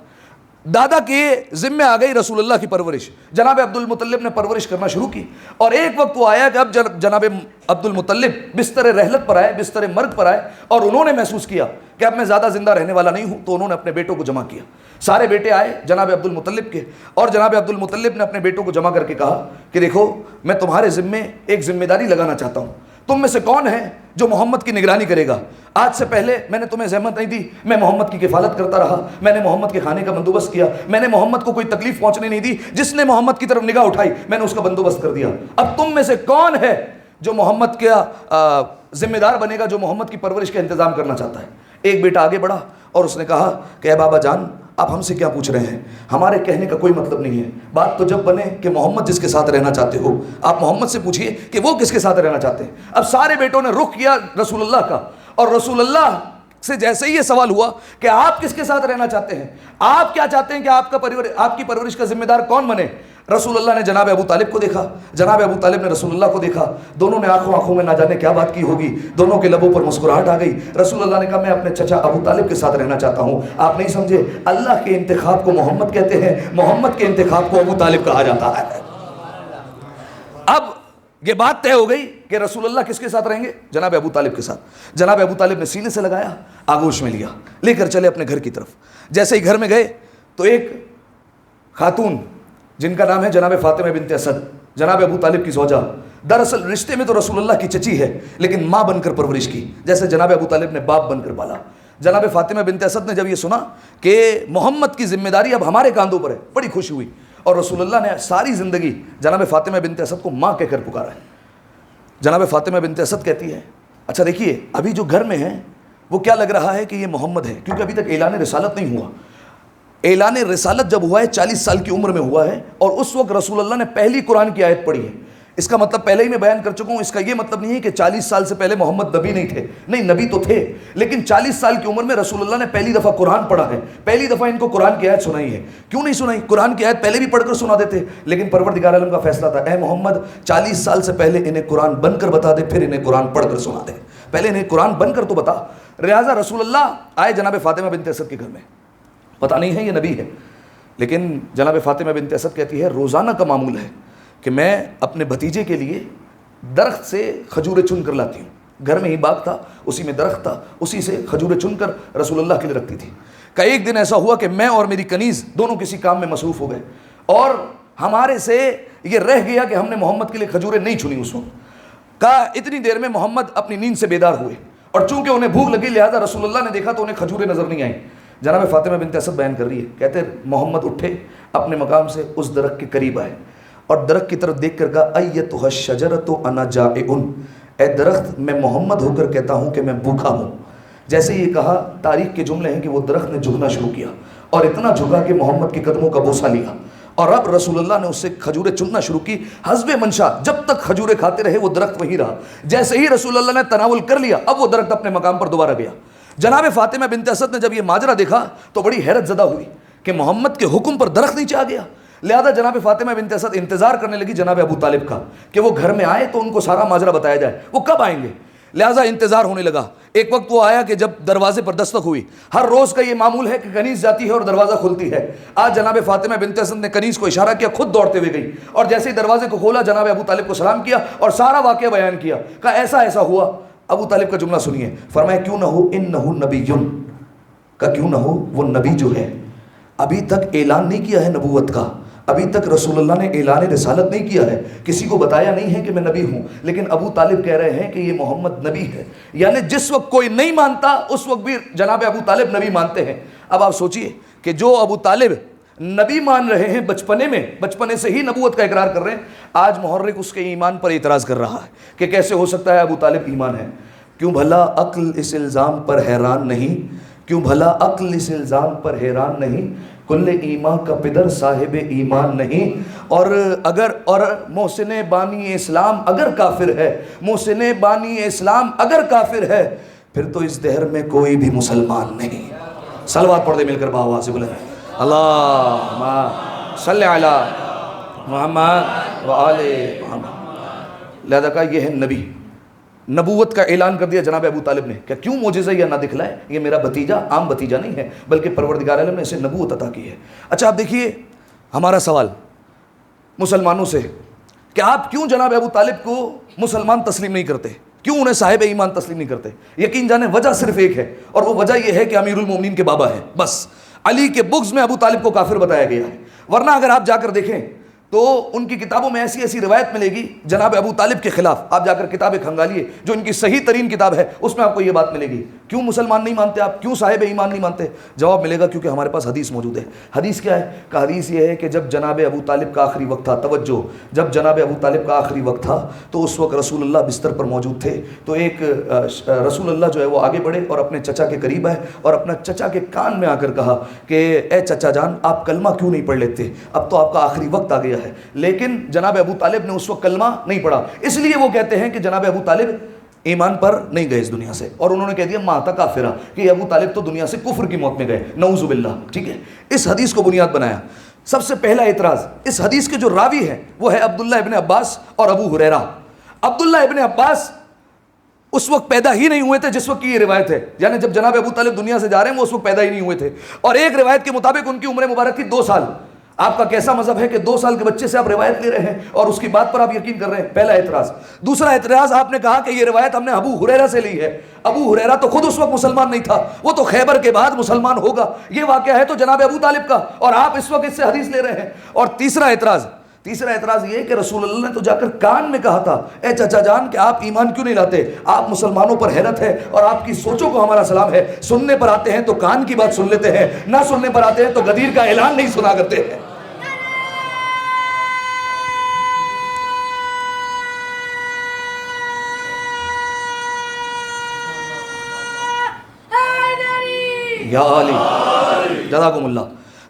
دادا کے ذمہ آ گئی رسول اللہ کی پرورش۔ جناب عبد المطلب نے پرورش کرنا شروع کی، اور ایک وقت وہ آیا کہ اب جناب عبد المطلب بستر رحلت پر آئے، بستر مرگ پر آئے، اور انہوں نے محسوس کیا کہ اب میں زیادہ زندہ رہنے والا نہیں ہوں، تو انہوں نے اپنے بیٹوں کو جمع کیا۔ سارے بیٹے آئے جناب عبد المطلب کے، اور جناب عبد المطلب نے اپنے بیٹوں کو جمع کر کے کہا کہ دیکھو، میں تمہارے ذمے ایک ذمہ داری لگانا چاہتا ہوں، تم میں سے کون ہے جو محمد کی نگرانی کرے گا؟ آج سے پہلے میں نے تمہیں زحمت نہیں دی، میں محمد کی کفالت کرتا رہا، میں نے محمد کے کھانے کا بندوبست کیا، میں نے محمد کو کوئی تکلیف پہنچنے نہیں دی، جس نے محمد کی طرف نگاہ اٹھائی میں نے اس کا بندوبست کر دیا۔ اب تم میں سے کون ہے جو محمد کا ذمہ دار بنے گا، جو محمد کی پرورش کا انتظام کرنا چاہتا ہے؟ ایک بیٹا آگے بڑھا اور اس نے کہا کہ اے بابا جان، آپ ہم سے کیا پوچھ رہے ہیں؟ ہمارے کہنے کا کوئی مطلب نہیں ہے، بات تو جب بنے کہ محمد جس کے ساتھ رہنا چاہتے ہو، آپ محمد سے پوچھئے کہ وہ کس کے ساتھ رہنا چاہتے ہیں۔ اب سارے بیٹوں نے رخ کیا رسول اللہ کا، اور رسول اللہ سے جیسے ہی یہ سوال ہوا کہ آپ کس کے ساتھ رہنا چاہتے ہیں، آپ کیا چاہتے ہیں کہ آپ کی پرورش کا ذمہ دار کون بنے، رسول اللہ نے جناب ابو طالب کو دیکھا، جناب ابو طالب نے رسول اللہ کو دیکھا، دونوں نے آنکھوں میں نہ جانے کیا بات کی ہوگی، دونوں کے لبوں پر مسکراہٹ آ گئی۔ رسول اللہ نے کہا میں اپنے چچا ابو طالب کے ساتھ رہنا چاہتا ہوں۔ آپ نہیں سمجھے، اللہ کے انتخاب کو محمد کہتے ہیں، محمد کے انتخاب کو ابو طالب کہا جاتا ہے۔ اب یہ بات طے ہو گئی کہ رسول اللہ کس کے ساتھ رہیں گے؟ جناب ابو طالب کے ساتھ۔ جناب ابو طالب نے سینے سے لگایا، آغوش میں لیا، لے کر چلے اپنے گھر کی طرف۔ جیسے ہی گھر میں گئے تو ایک خاتون جن کا نام ہے جناب فاطمہ بنت اسد، جناب ابو طالب کی زوجہ، دراصل رشتے میں تو رسول اللہ کی چچی ہے، لیکن ماں بن کر پرورش کی، جیسے جناب ابو طالب نے باپ بن کر پالا۔ جناب فاطمہ بنت اسد نے جب یہ سنا کہ محمد کی ذمہ داری اب ہمارے کاندھوں پر ہے، بڑی خوشی ہوئی، اور رسول اللہ نے ساری زندگی جناب فاطمہ بنت اسد کو ماں کہہ کر پکارا ہے۔ جناب فاطمہ بنت اسد کہتی ہے اچھا دیکھیے، ابھی جو گھر میں ہیں وہ کیا لگ رہا ہے کہ یہ محمد ہے، کیونکہ ابھی تک اعلان رسالت نہیں ہوا۔ اعلان رسالت جب ہوا ہے 40 سال کی عمر میں ہوا ہے، اور اس وقت رسول اللہ نے پہلی قرآن کی آیت پڑھی ہے۔ اس کا مطلب پہلے ہی میں بیان کر چکا ہوں، اس کا یہ مطلب نہیں ہے کہ 40 سال سے پہلے محمد نبی نہیں تھے، نہیں، نبی تو تھے، لیکن 40 سال کی عمر میں رسول اللہ نے پہلی دفعہ قرآن پڑھا ہے، پہلی دفعہ ان کو قرآن کی آیت سنائی ہے۔ کیوں نہیں سنائی؟ قرآن کی آیت پہلے بھی پڑھ کر سنا دیتے، لیکن پروردگار عالم کا فیصلہ تھا اے محمد 40 سال سے پہلے انہیں قرآن بن کر بتا دے، پھر انہیں قرآن پڑھ کر سنا دے، پہلے انہیں قرآن بن کر تو بتا۔ لہٰذا رسول اللہ آئے جناب فاطمہ بنت اسد کے گھر میں، پتہ نہیں ہے یہ نبی ہے، لیکن جناب فاطمہ بنت اسد کہتی ہے روزانہ کا معمول ہے کہ میں اپنے بھتیجے کے لیے درخت سے کھجوریں چن کر لاتی ہوں، گھر میں ہی باغ تھا، اسی میں درخت تھا، اسی سے کھجوریں چن کر رسول اللہ کے لیے رکھتی تھی۔ کہ ایک دن ایسا ہوا کہ میں اور میری کنیز دونوں کسی کام میں مصروف ہو گئے، اور ہمارے سے یہ رہ گیا کہ ہم نے محمد کے لیے کھجوریں نہیں چنی اس وقت۔ کہا اتنی دیر میں محمد اپنی نیند سے بیدار ہوئے، اور چونکہ انہیں بھوک لگی لہذا رسول اللہ نے دیکھا تو انہیں کھجوریں نظر نہیں آئیں۔ جناب فاطمہ بنت اسد بیان کر رہی ہے، کہتے محمد اٹھے، اپنے مقام سے اس درخت کے قریب آئے، اور درخت کی طرف دیکھ کر کہا ایتھا الشجرۃ انا جائع، اے درخت میں محمد ہو کر کہتا ہوں کہ میں بھوکا ہوں۔ جیسے یہ کہا، تاریخ کے جملے ہیں کہ وہ درخت نے جھکنا شروع کیا، اور اتنا جھکا کہ محمد کے قدموں کا بوسہ لیا، اور اب رسول اللہ نے اس سے کھجوریں چننا شروع کی حسب منشا، جب تک کھجوریں کھاتے رہے وہ درخت وہی رہا۔ جیسے ہی رسول اللہ نے تناول کر لیا، اب وہ درخت اپنے مقام پر دوبارہ گیا۔ جناب فاطمہ بنت اسد نے جب یہ ماجرا دیکھا تو بڑی حیرت زدہ ہوئی کہ محمد کے حکم پر درخت نیچے آ گیا۔ لہذا جناب فاطمہ بنت اسد انتظار کرنے لگی جناب ابو طالب کا کہ وہ گھر میں آئے تو ان کو سارا ماجرا بتایا جائے، وہ کب آئیں گے۔ لہذا انتظار ہونے لگا، ایک وقت وہ آیا کہ جب دروازے پر دستک ہوئی، ہر روز کا یہ معمول ہے کہ کنیز جاتی ہے اور دروازہ کھلتی ہے. آج جناب فاطمہ بنت اسد نے کنیز کو اشارہ کیا، خود دوڑتے ہوئے گئی اور جیسے ہی دروازے کو کھولا جناب ابو طالب کو سلام کیا اور سارا واقعہ بیان کیا. کہا ایسا ایسا ہوا. ابو طالب کا جملہ سنیے، فرمایا کیوں نہ ہو انہ نبی، کا کیوں نہ ہو وہ نبی جو ہے ابھی تک اعلان نہیں کیا ہے نبوت کا، ابھی تک رسول اللہ نے اعلان رسالت نہیں کیا ہے، کسی کو بتایا نہیں ہے کہ میں نبی ہوں، لیکن ابو طالب کہہ رہے ہیں کہ یہ محمد نبی ہے. یعنی جس وقت کوئی نہیں مانتا اس وقت بھی جناب ابو طالب نبی مانتے ہیں. اب آپ سوچئے کہ جو ابو طالب نبی مان رہے ہیں بچپنے سے ہی نبوت کا اقرار کر رہے ہیں، آج محرک اس کے ایمان پر اعتراض کر رہا ہے کہ کیسے ہو سکتا ہے ابو طالب ایمان ہے. کیوں بھلا عقل اس الزام پر حیران نہیں، کیوں بھلا عقل اس الزام پر حیران نہیں، کل ایمان کا پدر صاحب ایمان نہیں. اور محسن بانی اسلام اگر کافر ہے، محسن بانی اسلام اگر کافر ہے، پھر تو اس دہر میں کوئی بھی مسلمان نہیں. صلوات پڑھ دے مل کر بآواز سے بلند، اللہم صلی علی محمد وآل محمد. لہذا کہا یہ ہے نبی. نبوت کا اعلان کر دیا جناب ابو طالب نے کہ کیوں معجزہ یہ نہ دکھلائے، یہ میرا بھتیجا عام بھتیجا نہیں ہے بلکہ پروردگار عالم نے اسے نبوت عطا کی ہے. اچھا آپ دیکھیے ہمارا سوال مسلمانوں سے کہ آپ کیوں جناب ابو طالب کو مسلمان تسلیم نہیں کرتے، کیوں انہیں صاحب ایمان تسلیم نہیں کرتے؟ یقین جانیں وجہ صرف ایک ہے اور وہ وجہ یہ ہے کہ امیر المومنین کے بابا ہیں. بس علی کے بغض میں ابو طالب کو کافر بتایا گیا ہے. ورنہ اگر آپ جا کر دیکھیں تو ان کی کتابوں میں ایسی ایسی روایت ملے گی جناب ابو طالب کے خلاف. آپ جا کر کتابیں کھنگالیے جو ان کی صحیح ترین کتاب ہے، اس میں آپ کو یہ بات ملے گی. کیوں مسلمان نہیں مانتے آپ، کیوں صاحب ایمان نہیں مانتے؟ جواب ملے گا کیونکہ ہمارے پاس حدیث موجود ہے. حدیث کیا ہے؟ کہ حدیث یہ ہے کہ جب جناب ابو طالب کا آخری وقت تھا، توجہ، جب جناب ابو طالب کا آخری وقت تھا تو اس وقت رسول اللہ بستر پر موجود تھے. تو ایک رسول اللہ جو ہے وہ آگے بڑھے اور اپنے چچا کے قریب آئے اور اپنا چچا کے کان میں آ کر کہا کہ اے چچا جان آپ کلمہ کیوں نہیں پڑھ لیتے، اب تو آپ کا آخری وقت آ گیا ہے. لیکن جناب ابو طالب نے اس وقت کلمہ نہیں پڑھا، اس لیے وہ کہتے ہیں کہ جناب ابو طالب ایمان پر نہیں گئے اس دنیا سے، اور انہوں نے کہہ دیا ماتا کافرہ کہ ابو طالب تو دنیا سے کفر کی موت میں گئے، نعوذ باللہ. ٹھیک ہے، اس حدیث کو بنیاد بنایا. سب سے پہلا اعتراض، اس حدیث کے جو راوی ہیں وہ ہے عبداللہ ابن عباس اور ابو ہریرہ. عبداللہ ابن عباس اس وقت پیدا ہی نہیں ہوئے تھے جس وقت کی یہ روایت ہے، یعنی جب جناب ابو طالب دنیا سے جا رہے ہیں وہ اس وقت پیدا ہی نہیں ہوئے تھے. اور ایک روایت کے مطابق ان کی عمر مبارک تھی 2 سال. آپ کا کیسا مذہب ہے کہ 2 سال کے بچے سے آپ روایت لے رہے ہیں اور اس کی بات پر آپ یقین کر رہے ہیں؟ پہلا اعتراض. دوسرا اعتراض، آپ نے کہا کہ یہ روایت ہم نے ابو ہریرہ سے لی ہے. ابو ہریرہ تو خود اس وقت مسلمان نہیں تھا، وہ تو خیبر کے بعد مسلمان ہوگا. یہ واقعہ ہے تو جناب ابو طالب کا اور آپ اس وقت اس سے حدیث لے رہے ہیں. اور تیسرا اعتراض یہ کہ رسول اللہ نے تو جا کر کان میں کہا تھا اے چچا جان کہ آپ ایمان کیوں نہیں لاتے، آپ مسلمانوں پر حیرت ہے اور آپ کی سوچوں کو ہمارا سلام ہے. سننے پر آتے ہیں تو کان کی بات سن لیتے ہیں، نہ سننے پر آتے ہیں تو غدیر کا اعلان نہیں سنا کرتے ہیں. یا علی جزاکم اللہ.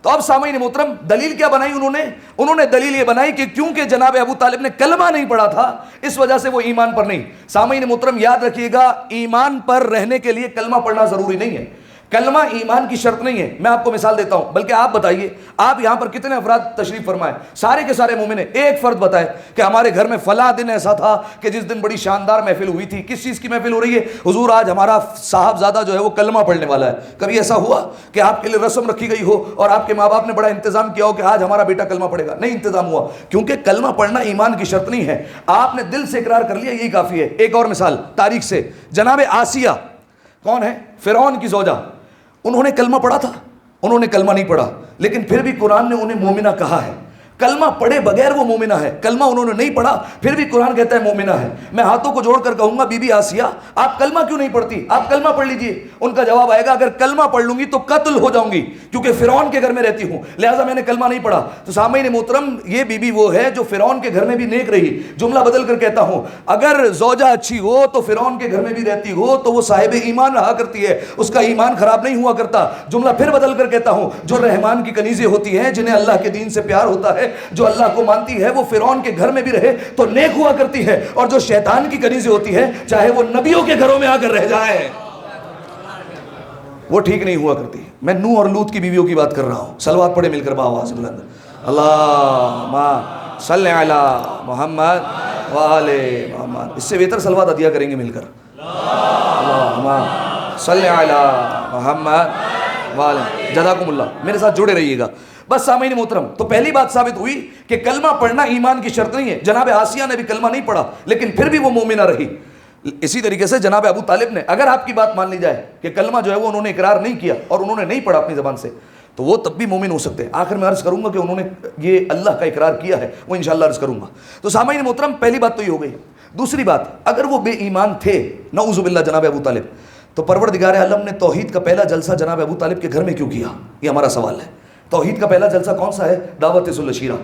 تو اب سامعین محترم دلیل کیا بنائی انہوں نے دلیل یہ بنائی کہ کیونکہ جناب ابو طالب نے کلمہ نہیں پڑھا تھا اس وجہ سے وہ ایمان پر نہیں. سامعین محترم یاد رکھیے گا، ایمان پر رہنے کے لیے کلمہ پڑھنا ضروری نہیں ہے، کلمہ ایمان کی شرط نہیں ہے. میں آپ کو مثال دیتا ہوں، بلکہ آپ بتائیے آپ یہاں پر کتنے افراد تشریف فرمائے؟ سارے کے سارے مومن ہیں. ایک فرد بتائے کہ ہمارے گھر میں فلاں دن ایسا تھا کہ جس دن بڑی شاندار محفل ہوئی تھی. کس چیز کی محفل ہو رہی ہے؟ حضور آج ہمارا صاحبزادہ جو ہے وہ کلمہ پڑھنے والا ہے. کبھی ایسا ہوا کہ آپ کے لیے رسم رکھی گئی ہو اور آپ کے ماں باپ نے بڑا انتظام کیا ہو کہ آج ہمارا بیٹا کلمہ پڑھے گا؟ نہیں انتظام ہوا، کیونکہ کلمہ پڑھنا ایمان کی شرط نہیں ہے. آپ نے دل سے اقرار کر لیا، یہی کافی ہے. ایک اور مثال تاریخ سے، جناب آسیہ کون ہے؟ فرعون کی زوجہ. انہوں نے کلمہ پڑھا تھا؟ انہوں نے کلمہ نہیں پڑھا، لیکن پھر بھی قرآن نے انہیں مومنہ کہا ہے. کلمہ پڑھے بغیر وہ مومنہ ہے. کلمہ انہوں نے نہیں پڑھا پھر بھی قرآن کہتا ہے مومنہ ہے. میں ہاتھوں کو جوڑ کر کہوں گا بی بی آسیہ آپ کلمہ کیوں نہیں پڑھتی؟ آپ کلمہ پڑھ لیجئے. ان کا جواب آئے گا اگر کلمہ پڑھ لوں گی تو قتل ہو جاؤں گی کیونکہ فرعون کے گھر میں رہتی ہوں، لہٰذا میں نے کلمہ نہیں پڑھا. تو سامعین محترم یہ بی بی وہ ہے جو فرعون کے گھر میں بھی نیک رہی. جملہ بدل کر کہتا ہوں، اگر زوجہ اچھی ہو تو فرعون کے گھر میں بھی رہتی ہو تو وہ صاحب ایمان رہا کرتی ہے، اس کا ایمان خراب نہیں ہوا کرتا. جملہ پھر بدل کر کہتا ہوں، جو رحمان کی کنیزیں ہوتی ہیں، جنہیں اللہ کے دین سے پیار ہوتا ہے، جو اللہ کو مانتی ہے، وہ فرعون کے گھر میں بھی رہے تو نیک ہوا کرتی ہے. اور جو شیطان کی کنیزیں ہوتی ہے چاہے وہ نبیوں کے گھروں میں آ کر رہ جائے وہ ٹھیک نہیں ہوا کرتی. میں نوح اور لوط کی بیویوں کی بات کر رہا ہوں. صلوات پڑھے مل کر بآواز بلند، اللہم صلی علی محمد وآل محمد. اس سے بہتر صلوات عطیہ کریں گے مل کر. اللہم صلی علی محمد وعلی جزاکم اللہ. میرے ساتھ جڑے رہیے گا. بس سامعین محترم, تو پہلی بات ثابت ہوئی کہ کلمہ پڑھنا ایمان کی شرط نہیں ہے. جناب آسیہ نے بھی کلمہ نہیں پڑھا لیکن پھر بھی وہ مومنہ رہی. اسی طریقے سے جناب ابو طالب نے, اگر آپ کی بات مان لی جائے کہ کلمہ جو ہے وہ انہوں نے اقرار نہیں کیا اور انہوں نے نہیں پڑھا اپنی زبان سے, تو وہ تب بھی مومن ہو سکتے ہیں. آخر میں عرض کروں گا کہ انہوں نے یہ اللہ کا اقرار کیا ہے, وہ انشاءاللہ عرض کروں گا. تو سامعین محترم, پہلی بات تو یہ ہو گئی. دوسری بات, اگر وہ بے ایمان تھے نعوذ باللہ جناب ابو طالب, تو پروردگار عالم نے توحید کا پہلا جلسہ جناب ابو طالب کے گھر میں کیوں کیا؟ یہ ہمارا سوال ہے. توحید کا پہلا جلسہ کون سا ہے؟ دعوت ذو العشیرہ.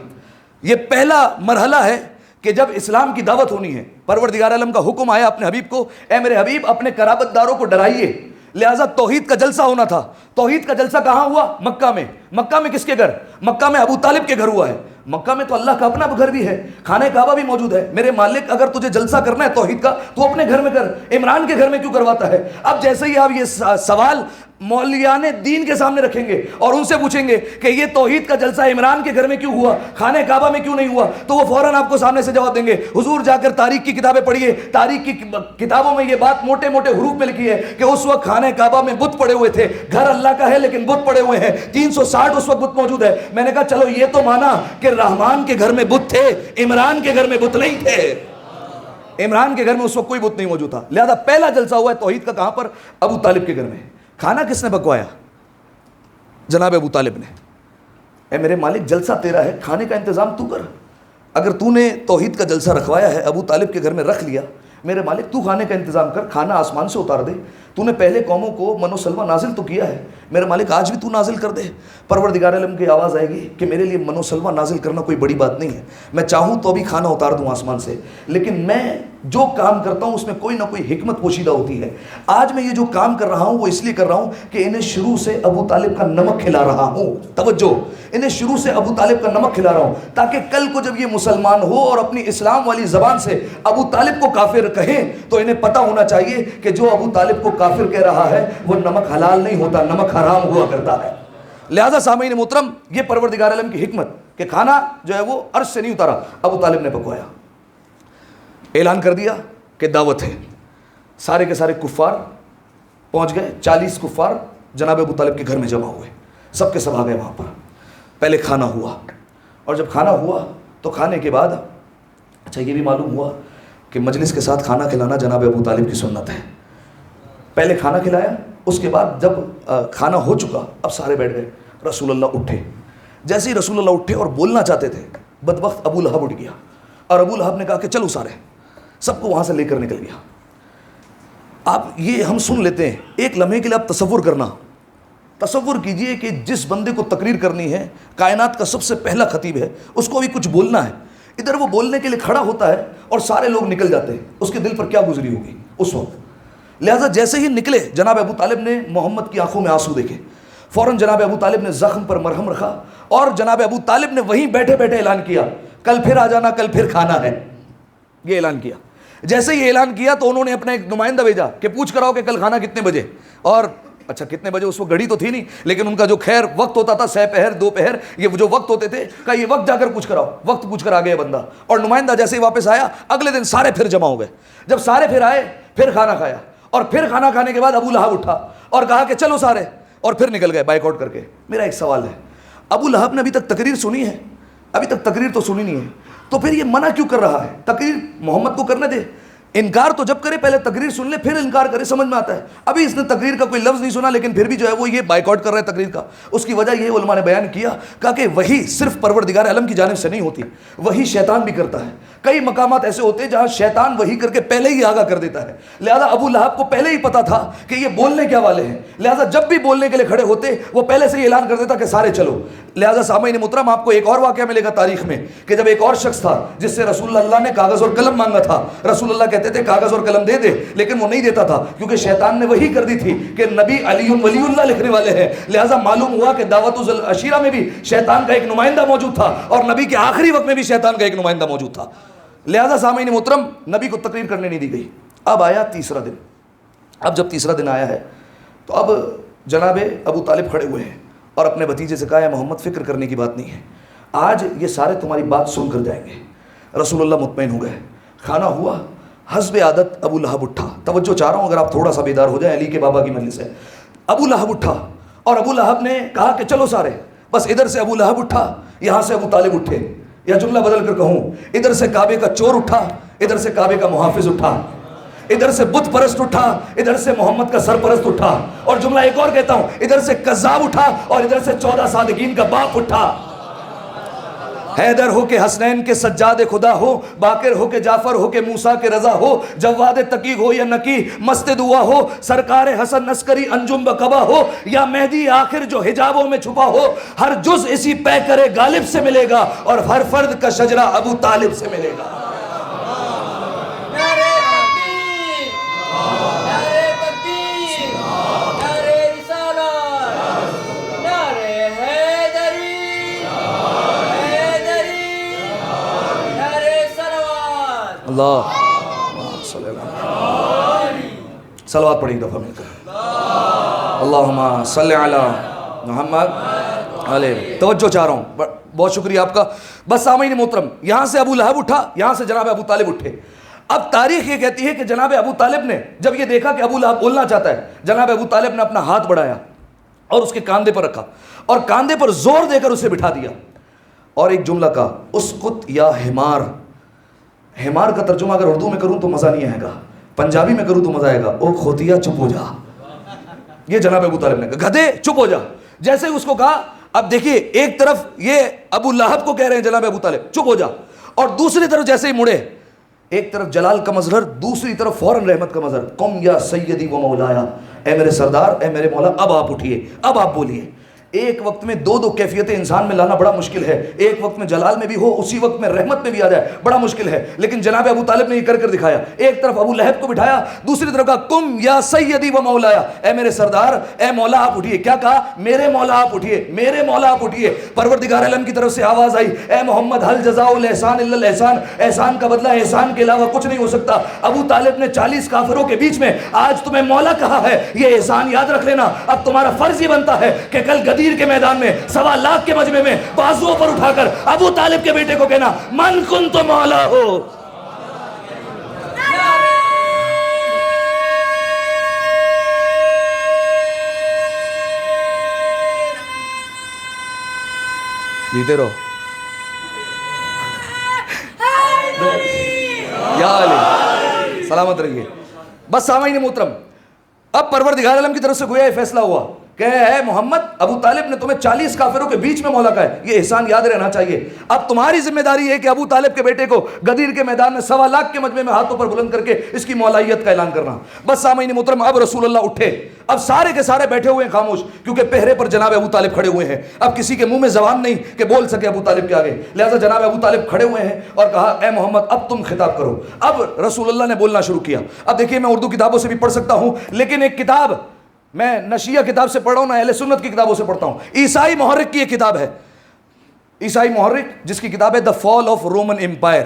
یہ پہلا مرحلہ ہے کہ جب اسلام کی دعوت ہونی ہے, پروردگار عالم کا حکم آیا اپنے حبیب کو, اے میرے حبیب اپنے قرابت داروں کو ڈرائیے. لہٰذا توحید کا جلسہ ہونا تھا. توحید کا جلسہ کہاں ہوا؟ مکہ میں. مکہ میں کس کے گھر؟ مکہ میں ابو طالب کے گھر ہوا ہے. مکہ میں تو اللہ کا اپنا گھر بھی ہے, خانہ کعبہ بھی موجود ہے. میرے مالک اگر تجھے جلسہ کرنا ہے توحید کا تو اپنے گھر میں کر, عمران کے گھر میں کیوں کرواتا ہے؟ اب جیسے ہی آپ یہ سوال مولیان دین کے سامنے رکھیں گے اور ان سے پوچھیں گے کہ یہ توحید کا جلسہ عمران کے گھر میں کیوں ہوا, خانہ کعبہ میں کیوں نہیں ہوا, تو وہ فوراً آپ کو سامنے سے جواب دیں گے, حضور جا کر تاریخ کی کتابیں پڑھیے, تاریخ کی کتابوں میں یہ بات موٹے موٹے حروف میں لکھی ہے کہ اس وقت خانہ کعبہ میں بت پڑے ہوئے تھے. گھر اللہ کا ہے لیکن بت پڑے ہوئے ہیں, 360 اس وقت بت موجود ہے. میں نے کہا چلو یہ تو مانا کہ رحمان کے گھر میں بت تھے, عمران کے گھر میں بت نہیں تھے. عمران کے گھر میں اس وقت کوئی بت نہیں موجود تھا. لہذا پہلا جلسہ ہوا ہے توحید کا کہاں پر؟ ابو طالب کے گھر میں. کھانا کس نے پکوایا؟ جناب ابو طالب نے. اے میرے مالک جلسہ تیرا ہے, کھانے کا انتظام تو کر. اگر تو نے توحید کا جلسہ رکھوایا ہے, ابو طالب کے گھر میں رکھ لیا, میرے مالک تو کھانے کا انتظام کر, کھانا آسمان سے اتار دے. تو نے پہلے قوموں کو من و سلوہ نازل تو کیا ہے, میرے مالک آج بھی تو نازل کر دے. پروردگار عالم کی آواز آئے گی کہ میرے لیے من و سلوہ نازل کرنا کوئی بڑی بات نہیں ہے, میں چاہوں تو بھی کھانا اتار دوں آسمان سے, لیکن میں جو کام کرتا ہوں اس میں کوئی نہ کوئی حکمت پوشیدہ ہوتی ہے. آج میں یہ جو کام کر رہا ہوں وہ اس لیے کر رہا ہوں کہ انہیں شروع سے ابو طالب کا نمک کھلا رہا ہوں. توجہ, انہیں شروع سے ابو طالب کا نمک کھلا رہا ہوں تاکہ کل کو جب یہ مسلمان ہو اور اپنی اسلام والی زبان سے ابو طالب کو کافر کہیں تو انہیں پتہ ہونا چاہیے کہ جو ابو طالب کو کافر کہہ رہا ہے وہ نمک حلال نہیں ہوتا, نمک حرام ہوا کرتا ہے. لہذا سامعین محترم, یہ پروردگار عالم کی حکمت کہ کھانا جو ہے وہ عرش سے نہیں اتارا, ابو طالب نے پکوایا. اعلان کر دیا کہ دعوت ہے. سارے کے سارے کفار پہنچ گئے, 40 کفار جناب ابو طالب کے گھر میں جمع ہوئے, سب کے سب آ گئے وہاں پر. پہلے کھانا ہوا, اور جب کھانا ہوا تو کھانے کے بعد اچھا یہ بھی معلوم ہوا کہ مجلس کے ساتھ کھانا کھلانا جناب ابو طالب کی سنت ہے. پہلے کھانا کھلایا, اس کے بعد جب کھانا ہو چکا اب سارے بیٹھ گئے. رسول اللہ اٹھے. جیسے ہی رسول اللہ اٹھے اور بولنا چاہتے تھے, بدبخت ابو لہب اٹھ گیا, اور ابو لہب نے کہا کہ چلو سارے, سب کو وہاں سے لے کر نکل گیا. آپ یہ ہم سن لیتے ہیں, ایک لمحے کے لیے آپ تصور کرنا, تصور کیجئے کہ جس بندے کو تقریر کرنی ہے, کائنات کا سب سے پہلا خطیب ہے, اس کو بھی کچھ بولنا ہے, ادھر وہ بولنے کے لیے کھڑا ہوتا ہے اور سارے لوگ نکل جاتے ہیں. اس کے دل پر کیا گزری ہوگی اس وقت. لہٰذا جیسے ہی نکلے جناب ابو طالب نے محمد کی آنکھوں میں آنسو دیکھے, فوراً جناب ابو طالب نے زخم پر مرہم رکھا, اور جناب ابو طالب نے وہیں بیٹھے بیٹھے اعلان کیا, کل پھر آ جانا, کل پھر کھانا ہے. یہ اعلان کیا. جیسے ہی اعلان کیا تو انہوں نے اپنا ایک نمائندہ بھیجا کہ پوچھ کر آؤ کہ کل کھانا کتنے بجے. اور اچھا کتنے بجے, اس وقت گھڑی تو تھی نہیں, لیکن ان کا جو خیر وقت ہوتا تھا, 6 پہر 2 پہر, یہ جو وقت ہوتے تھے, کہ یہ وقت جا کر پوچھ کر آؤ. وقت پوچھ کر آ گیا بندہ, اور نمائندہ جیسے ہی واپس آیا اگلے دن سارے پھر جمع ہو گئے. جب سارے پھر آئے, پھر کھانا کھایا, اور پھر کھانا کھانے کے بعد ابو لہب اٹھا اور کہا کہ چلو سارے, اور پھر نکل گئے بائیک آؤٹ کر کے. میرا ایک سوال ہے, ابو لہب نے ابھی تک تقریر سنی ہے؟ ابھی تک تقریر تو سنی نہیں ہے, تو پھر یہ منع کیوں کر رہا ہے؟ تقریر محمد کو کرنے دے, انکار تو جب کرے پہلے تقریر سن لے پھر انکار کرے, سمجھ میں آتا ہے. ابھی اس نے تقریر کا کوئی لفظ نہیں سنا, لیکن پھر بھی جو ہے وہ یہ بائیک آؤٹ کر رہا ہے تقریر کا. اس کی وجہ یہ علماء نے بیان کیا, کہا کہ وہی صرف پروردگار عالم کی جانب سے نہیں ہوتی, وہی شیطان بھی کرتا ہے. کئی مقامات ایسے ہوتے ہیں جہاں شیطان وہی کر کے پہلے ہی آگاہ کر دیتا ہے. لہذا ابو لہب کو پہلے ہی پتا تھا کہ یہ بولنے کیا والے ہیں, لہذا جب بھی بولنے کے لیے کھڑے ہوتے وہ پہلے سے ہی اعلان کر دیتا کہ سارے چلو. لہذا سامعین محترم, آپ کو ایک اور واقعہ ملے گا تاریخ میں کہ جب ایک اور شخص تھا جس سے رسول اللہ نے کاغذ اور قلم مانگا تھا, رسول اللہ کہتے تھے کاغذ اور قلم دے دے, لیکن وہ نہیں دیتا تھا کیونکہ شیطان نے وہی کر دی تھی کہ نبی علی ولی اللہ لکھنے والے ہیں. لہذا معلوم ہوا کہ دعوت ذو العشیرہ میں بھی شیطان کا ایک نمائندہ موجود تھا, اور نبی کے آخری وقت میں بھی شیطان کا ایک نمائندہ موجود تھا. لہذا سامعین محترم, نبی کو تقریر کرنے نہیں دی گئی. اب آیا تیسرا دن. اب جب تیسرا دن آیا ہے تو اب جناب ابو طالب کھڑے ہوئے ہیں اور اپنے بھتیجے سے کہا ہے محمد فکر کرنے کی بات نہیں ہے, آج یہ سارے تمہاری بات سن کر جائیں گے. رسول اللہ مطمئن ہو گئے. کھانا ہوا, حسب عادت ابو لہب اٹھا. توجہ چاہ رہا ہوں اگر آپ تھوڑا سا بیدار ہو جائیں, علی کے بابا کی مجلس ہے. ابو لہب اٹھا اور ابو لہب نے کہا کہ چلو سارے, بس ادھر سے ابو لہب اٹھا, یہاں سے ابو طالب اٹھے, یا جملہ بدل کر کہوں, ادھر سے کعبے کا چور اٹھا, ادھر سے کعبے کا محافظ اٹھا, ادھر سے بت پرست اٹھا, ادھر سے محمد کا سرپرست اٹھا, اور جملہ ایک اور کہتا ہوں, ادھر سے کذاب اٹھا اور ادھر سے 14 صادقین کا باپ اٹھا. حیدر ہو کے حسنین کے سجاد خدا ہو, باقر ہو کے جعفر ہو کے موسیٰ کے رضا ہو, جواد تقی ہو یا نکی مست دعا ہو, سرکار حسن عسکری انجم بقبا ہو, یا مہدی آخر جو حجابوں میں چھپا ہو, ہر جز اسی پیکر غالب سے ملے گا اور ہر فرد کا شجرہ ابو طالب سے ملے گا. اللہ صلوات پڑھی دفعہ مل کر, اللہم صلی علی محمد علیہ. توجہ چاہ رہا ہوں, بہت شکریہ آپ کا. بس سامعین محترم, یہاں سے ابو لہب اٹھا, یہاں سے جناب ابو طالب اٹھے. اب تاریخ یہ کہتی ہے کہ جناب ابو طالب نے جب یہ دیکھا کہ ابو لہب بولنا چاہتا ہے, جناب ابو طالب نے اپنا ہاتھ بڑھایا اور اس کے کاندھے پر رکھا اور کاندھے پر زور دے کر اسے بٹھا دیا, اور ایک جملہ کہا, اسکت یا حمار. حمار کا ترجمہ اگر اردو میں کروں تو مزہ نہیں آئے گا, پنجابی میں کروں تو مزہ آئے گا, او کھوتیا چپ ہو جا. یہ جناب ابو طالب نے کہا, گدھے چپ ہو جا. جیسے ہی اس کو کہا, اب دیکھیے ایک طرف یہ ابو لہب کو کہہ رہے ہیں جناب ابو طالب چپ ہو جا, اور دوسری طرف جیسے ہی مڑے, ایک طرف جلال کا مظہر, دوسری طرف فوراً رحمت کا مظہر. قم یا سیدی و مولایا, اے میرے سردار, اے میرے مولا, اب آپ اٹھیے, اب آپ بولیے. ایک وقت میں دو کیفیتیں انسان میں لانا بڑا مشکل ہے. ایک وقت میں جلال میں بھی ہو, اسی وقت میں رحمت میں بھی آ جائے, بڑا مشکل ہے. لیکن جناب ابو طالب نے یہ کر دکھایا. ایک طرف ابو لہب کو بٹھایا, دوسری طرف کہا قم یا سیدی و مولایا, اے میرے سردار, اے مولا آپ اٹھیے. کیا کہا؟ میرے مولا آپ اٹھیے, میرے مولا آپ اٹھیے. پروردگار عالم کی طرف سے آواز آئی, اے محمد حل جزاء الاحسان الا الاحسان, احسان کا بدلہ احسان کے علاوہ کچھ نہیں ہو سکتا. ابو طالب نے 40 کافروں کے بیچ میں آج تمہیں مولا کہا ہے, یہ احسان یاد رکھ لینا. اب تمہارا فرض یہ بنتا ہے کہ کل غدیر کے میدان میں 1.25 لاکھ کے مجمع میں بازوؤں پر اٹھا کر ابو طالب کے بیٹے کو کہنا, من کنت مولا ہو. جیتے رہو یا علی, سلامت رہیے. بس سامعین محترم, اب پروردگار عالم کی طرف سے گویا یہ فیصلہ ہوا کہ اے محمد, ابو طالب نے تمہیں 40 کافروں کے بیچ میں مولا کہا ہے, یہ احسان یاد رہنا چاہیے. اب تمہاری ذمہ داری ہے کہ ابو طالب کے بیٹے کو غدیر کے میدان میں 1.25 لاکھ کے مجمع میں ہاتھوں پر بلند کر کے اس کی مولائیت کا اعلان کرنا. بس سامعین محترم, اب رسول اللہ اٹھے. اب سارے کے سارے بیٹھے ہوئے ہیں خاموش, کیونکہ پہرے پر جناب ابو طالب کھڑے ہوئے ہیں. اب کسی کے منہ میں زبان نہیں کہ بول سکے ابو طالب کے آگے, لہذا جناب ابو طالب کھڑے ہوئے ہیں اور کہا, اے محمد اب تم خطاب کرو. اب رسول اللہ نے بولنا شروع کیا. اب دیکھیے میں اردو کتابوں سے بھی پڑھ سکتا ہوں, لیکن ایک کتاب میں نشیہ کتاب سے پڑھ رہا ہوں, نہ اہل سنت کی کتابوں سے پڑھتا ہوں. عیسائی محرک کی ایک کتاب ہے, عیسائی محرک جس کی کتاب ہے دا فال آف رومن امپائر.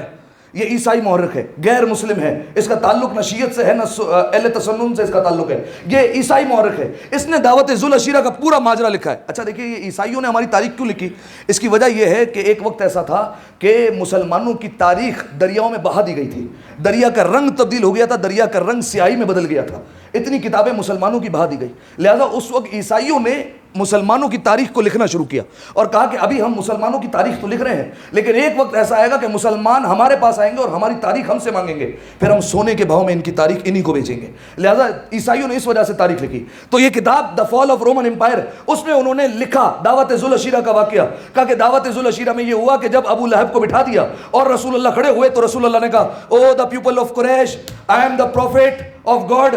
یہ عیسائی محرک ہے, غیر مسلم ہے, اس کا تعلق نشیت سے ہے, نہ اہل تسنن سے اس کا تعلق ہے. یہ عیسائی محرک ہے, اس نے دعوت ذوالعشیرہ کا پورا ماجرا لکھا ہے. اچھا دیکھیے, یہ عیسائیوں نے ہماری تاریخ کیوں لکھی؟ اس کی وجہ یہ ہے کہ ایک وقت ایسا تھا کہ مسلمانوں کی تاریخ دریاؤں میں بہا دی گئی تھی. دریا کا رنگ تبدیل ہو گیا تھا, دریا کا رنگ سیاہی میں بدل گیا تھا. اتنی کتابیں مسلمانوں کی بہا دی گئی. لہذا اس وقت عیسائیوں نے مسلمانوں کی تاریخ کو لکھنا شروع کیا اور کہا کہ ابھی ہم مسلمانوں کی تاریخ تو لکھ رہے ہیں, لیکن ایک وقت ایسا آئے گا کہ مسلمان ہمارے پاس آئیں گے اور ہماری تاریخ ہم سے مانگیں گے, پھر ہم سونے کے بھاؤ میں ان کی تاریخ انہی کو بیچیں گے. لہذا عیسائیوں نے اس وجہ سے تاریخ لکھی. تو یہ کتاب دا فال آف رومن امپائر, اس میں انہوں نے لکھا دعوت ذوالعشیرہ کا واقعہ. کہا کہ دعوت ذوالعشیرہ میں یہ ہوا کہ جب ابو لہب کو بٹھا دیا اور رسول اللہ کھڑے ہوئے, تو رسول اللہ نے کہا, O the people of Quraysh, I am the prophet of God.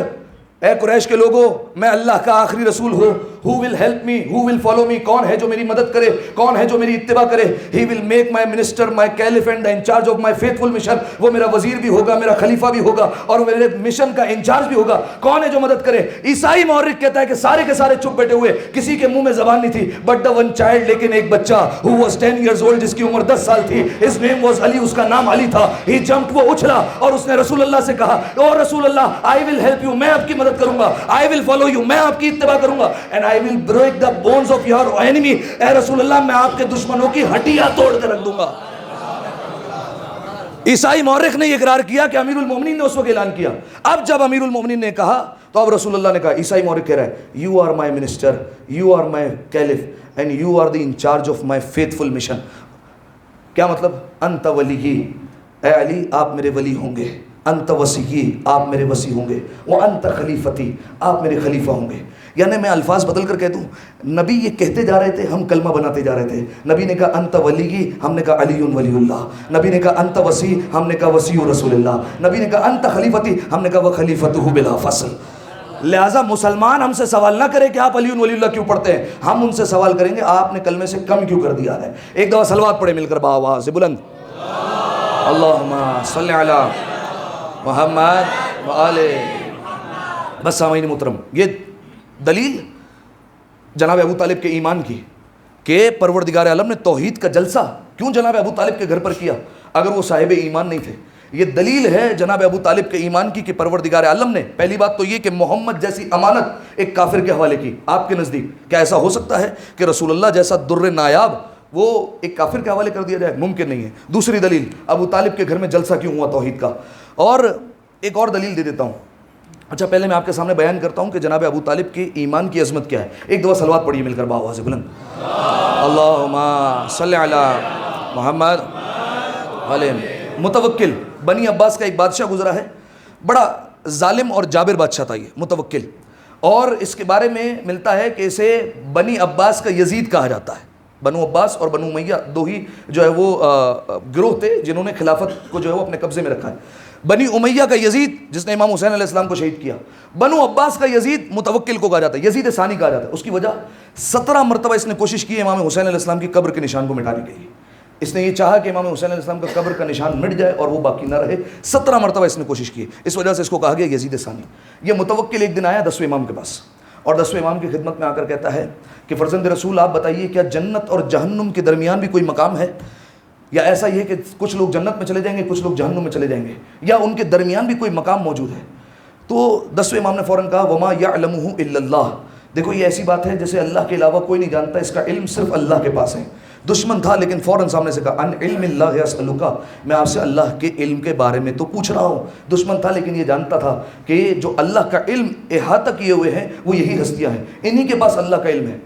اے قریش کے لوگوں, میں اللہ کا آخری رسول ہوں. Who will help me? Who will follow me? کون ہے جو میری مدد کرے, کون ہے جو میری اتباع کرے؟ He will make my minister, my caliph and the in charge of my faithful mission. وہ میرا وزیر بھی ہوگا, میرا خلیفہ بھی ہوگا اور میرے مشن کا انچارج بھی ہوگا. کون ہے جو مدد کرے؟ عیسائی محرک کہتا ہے کہ سارے کے سارے چپ بیٹھے ہوئے, کسی کے منہ میں زبان نہیں تھی. But the one child, لیکن ایک بچہ who was 10 years old, جس کی عمر 10 سال تھی, his name was Ali, اس کا نام علی تھا. He jumped, وہ اچھلا اور اس نے رسول اللہ سے کہا, او رسول اللہ, I will help you, میں آپ کی مدد کروں گا. I will follow you, میں آپ کی اتباع کروں گا. And I will break the bones of your enemy. اے رسول اللہ, میں آپ کے دشمنوں کی ہڈیاں توڑ کے رکھ دوں گا. عیسائی مورخ نے یہ اقرار کیا کہ امیر المومنین نے اس وقت اعلان کیا. اب جب امیر المومنین نے کہا تو اب رسول اللہ نے کہا, عیسائی مورخ کہہ رہا ہے, you are my minister, you are my caliph and you are the in charge of my faithful mission. کیا مطلب؟ انت ولی, اے علی آپ میرے ولی ہوں گے, انت وصی آپ میرے وصی ہوں گے, وانت خلیفتی آپ میرے خلیفہ ہوں گے. یعنی میں الفاظ بدل کر کہہ دوں, نبی یہ کہتے جا رہے تھے, ہم کلمہ بناتے جا رہے تھے. نبی نے کہا انت ولی, ہم نے کہا علی ولی اللہ. نبی نے کہا انت وصی, ہم نے کہا وصی رسول اللہ. نبی نے کہا انت خلیفتی, ہم نے کہا وہ خلیفتہ بلا فصل. لہٰذا مسلمان ہم سے سوال نہ کرے کہ آپ علی ولی اللہ کیوں پڑھتے ہیں, ہم ان سے سوال کریں گے آپ نے کلمے سے کم کیوں کر دیا ہے. ایک دفعہ صلوات پڑھے مل کر آواز سے بلند, اللہم صلی علی محمد وآل. بس سامعین محترم, یہ دلیل جناب ابو طالب کے ایمان کی کہ پروردگار عالم نے توحید کا جلسہ کیوں جناب ابو طالب کے گھر پر کیا اگر وہ صاحب ایمان نہیں تھے. یہ دلیل ہے جناب ابو طالب کے ایمان کی کہ پروردگار عالم نے پہلی بات تو یہ کہ محمد جیسی امانت ایک کافر کے حوالے کی. آپ کے نزدیک کیا ایسا ہو سکتا ہے کہ رسول اللہ جیسا در نایاب وہ ایک کافر کے حوالے کر دیا جائے؟ ممکن نہیں ہے. دوسری دلیل, ابو طالب کے گھر میں جلسہ کیوں ہوا توحید کا. اور ایک اور دلیل دے دیتا ہوں. اچھا پہلے میں آپ کے سامنے بیان کرتا ہوں کہ جناب ابو طالب کے ایمان کی عظمت کیا ہے. ایک دفعہ صلوات پڑھیے مل کر باآواز سے بلند, اللہم صلی علی محمد علیہ. متوکل بنی عباس کا ایک بادشاہ گزرا ہے, بڑا ظالم اور جابر بادشاہ تھا یہ متوکل, اور اس کے بارے میں ملتا ہے کہ اسے بنی عباس کا یزید کہا جاتا ہے. بنو عباس اور بنو امیہ دو ہی جو ہے وہ گروہ تھے جنہوں نے خلافت کو جو ہے وہ اپنے قبضے میں رکھا ہے. بنی امیہ کا یزید جس نے امام حسین علیہ السلام کو شہید کیا, بنو عباس کا یزید متوکل کو کہا جاتا ہے, یزید ثانی کہا جاتا ہے. اس کی وجہ 17 مرتبہ اس نے کوشش کی امام حسین علیہ السلام کی قبر کے نشان کو مٹانے کے لیے. اس نے یہ چاہا کہ امام حسین علیہ السلام کا قبر کا نشان مٹ جائے اور وہ باقی نہ رہے. 17 مرتبہ اس نے کوشش کی, اس وجہ سے اس کو کہا گیا یزید ثانی. یہ متوکل ایک دن آیا 10ویں امام کے پاس اور 10ویں امام کی خدمت میں آ کر کہتا ہے کہ فرزند رسول آپ بتائیے کیا جنت اور جہنم کے درمیان بھی کوئی مقام ہے, یا ایسا یہ کہ کچھ لوگ جنت میں چلے جائیں گے کچھ لوگ جہنم میں چلے جائیں گے, یا ان کے درمیان بھی کوئی مقام موجود ہے؟ تو 10ویں امام نے فوراً کہا وما یعلمہ الا اللہ. دیکھو یہ ایسی بات ہے جیسے اللہ کے علاوہ کوئی نہیں جانتا, اس کا علم صرف اللہ کے پاس ہے. دشمن تھا لیکن فوراً سامنے سے کہا ان علم اللہ اسألک, میں آپ سے اللہ کے علم کے بارے میں تو پوچھ رہا ہوں. دشمن تھا لیکن یہ جانتا تھا کہ جو اللہ کا علم احاطہ کیے ہوئے ہیں وہ یہی ہستیاں ہیں, انہی کے پاس اللہ کا علم ہے.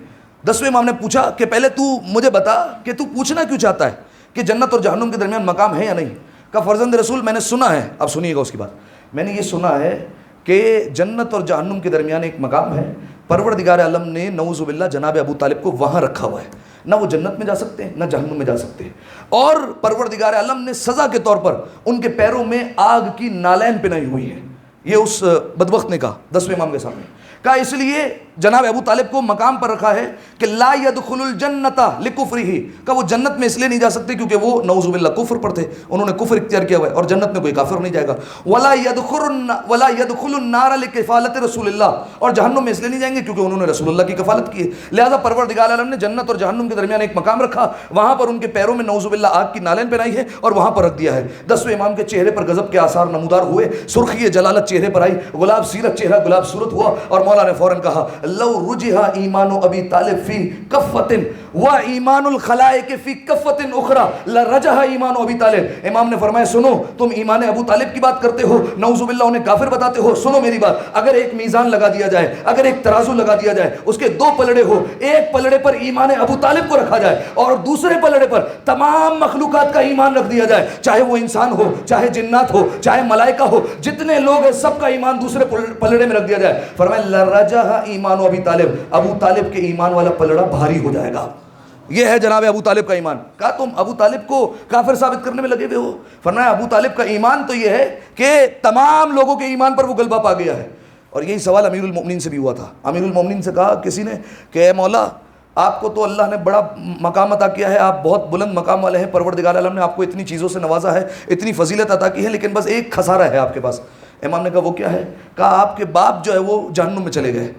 10ویں امام نے پوچھا کہ پہلے تو مجھے بتا کہ تو پوچھنا کیوں چاہتا ہے کہ جنت اور جہنم کے درمیان مقام ہے یا نہیں. کہا فرزند رسول میں نے سنا ہے, اب سنیے گا اس کی بات, میں نے یہ سنا ہے کہ جنت اور جہنم کے درمیان ایک مقام ہے. پروردگار عالم نے نعوذ باللہ جناب ابو طالب کو وہاں رکھا ہوا ہے, نہ وہ جنت میں جا سکتے ہیں نہ جہنم میں جا سکتے ہیں. اور پروردگار عالم نے سزا کے طور پر ان کے پیروں میں آگ کی نالین پہنائی ہوئی ہے. یہ اس بدبخت نے کہا 10ویں امام کے سامنے. کہا اس لیے جناب ابو طالب کو مقام پر رکھا ہے کہ لا يدخل الجنت لکفرہ, کہ وہ جنت میں اس لیے نہیں جا سکتے کیونکہ وہ نعوذ باللہ کفر پر تھے, انہوں نے کفر اختیار کیا ہوا ہے, اور جنت میں کوئی کافر نہیں جائے گا. ولا يدخل النار لکفالت رسول اللہ, اور جہنم میں اس لیے نہیں جائیں گے کیونکہ انہوں نے رسول اللہ کی کفالت کی ہے. لہذا پروردگار عالم نے جنت اور جہنم کے درمیان ایک مقام رکھا, وہاں پر ان کے پیروں میں نعوذ باللہ آگ کی نالین پہنائی ہے اور وہاں پر رکھ دیا ہے. 10ویں امام کے چہرے پر غضب کے آثار نمودار ہوئے, سرخی جلالت چہرے پر آئی, گلاب سیرت چہرہ گلاب صورت ہوا, اور مولا نے فوراً کہا لو رجح ایمان ابی طالب فی کفۃ و ایمان الخلائق فی کفۃ اخری لرجح ایمان ابی طالب. امام نے فرمایا سنو, تم ایمان ابو طالب کی بات کرتے ہو, نعوذ باللہ انہیں کافر بتاتے ہو. سنو میری بات, اگر ایک میزان لگا دیا جائے, اگر ایک ترازو لگا دیا جائے, اس کے 2 پلڑے ہو, ایک پلڑے پر ایمان ابو طالب کو رکھا جائے اور دوسرے پلڑے پر تمام مخلوقات کا ایمان رکھ دیا جائے, چاہے وہ انسان ہو, چاہے جنات ہو, چاہے ملائکہ ہو, جتنے لوگ ہیں سب کا ایمان دوسرے پلڑے میں رکھ دیا جائے. فرمایا لرجح ایمان ابی طالب, ابو طالب کے ایمان والا پلڑا بھاری ہو جائے گا. یہ ہے جناب ابو طالب کا ایمان. کہا تم ابو طالب کو کافر ثابت کرنے میں لگے ہوئے ہو. فرمایا ابو طالب کا ایمان تو یہ ہے کہ تمام لوگوں کے ایمان پر وہ غلبہ پا گیا ہے. اور یہی سوال امیر المؤمنین سے بھی ہوا تھا. امیر المؤمنین سے کہا کسی نے کہ اے مولا آپ کو تو اللہ نے بڑا مقام عطا کیا ہے, آپ بہت بلند مقام والے ہیں, پروردگار عالم نے آپ کو اتنی چیزوں سے نوازا ہے, اتنی فضیلت عطا کی ہے, لیکن بس ایک خسارہ ہے آپ کے پاس. امام نے کہا وہ کیا ہے؟ کہا آپ کے باپ جو ہے وہ جہنم میں چلے گئے.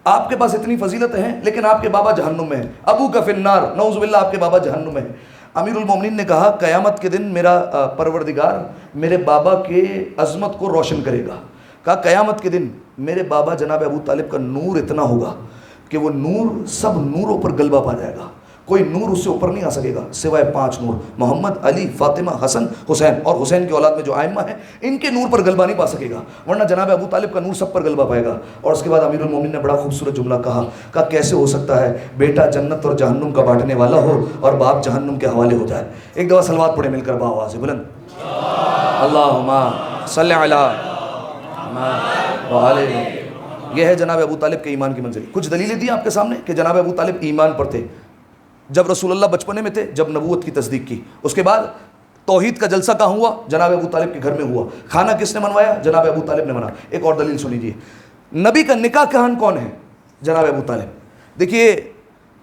آپ کے پاس اتنی فضیلت ہیں لیکن آپ کے بابا جہنم میں ہیں, ابو کا فی النار, نعوذ باللہ آپ کے بابا جہنم میں ہیں. امیر المومنین نے کہا قیامت کے دن میرا پروردگار میرے بابا کے عظمت کو روشن کرے گا. کہا قیامت کے دن میرے بابا جناب ابو طالب کا نور اتنا ہوگا کہ وہ نور سب نوروں پر غلبہ پا جائے گا, کوئی نور اس سے اوپر نہیں آ سکے گا سوائے 5 نور، محمد، علی، فاطمہ، حسن، حسین، اور حسین کی اولاد میں جو آئمہ ہیں ان کے نور پر غلبہ نہیں پا سکے گا، ورنہ جناب ابو طالب کا نور سب پر غلبہ پائے گا۔ اور اس کے بعد امیر المومنین نے بڑا خوبصورت جملہ کہا کیسے ہو سکتا ہے بیٹا جنت اور جہنم کا بانٹنے والا ہو اور باپ جہنم کے حوالے ہو جائے۔ ایک دفعہ صلوات پڑھے مل کر بآواز بلند، اللہم صلی علی محمد وعلی۔ یہ ہے جناب ابو طالب کے ایمان کی منزل۔ کچھ دلیلیں دی آپ کے سامنے کہ جناب ابو طالب ایمان پر تھے جب رسول اللہ بچپنے میں تھے، جب نبوت کی تصدیق کی۔ اس کے بعد توحید کا جلسہ کہاں ہوا؟ جناب ابو طالب کے گھر میں ہوا۔ کھانا کس نے منوایا؟ جناب ابو طالب نے بنا۔ ایک اور دلیل سن لیجیے، نبی کا نکاح کہان کون ہے؟ جناب ابو طالب۔ دیکھیے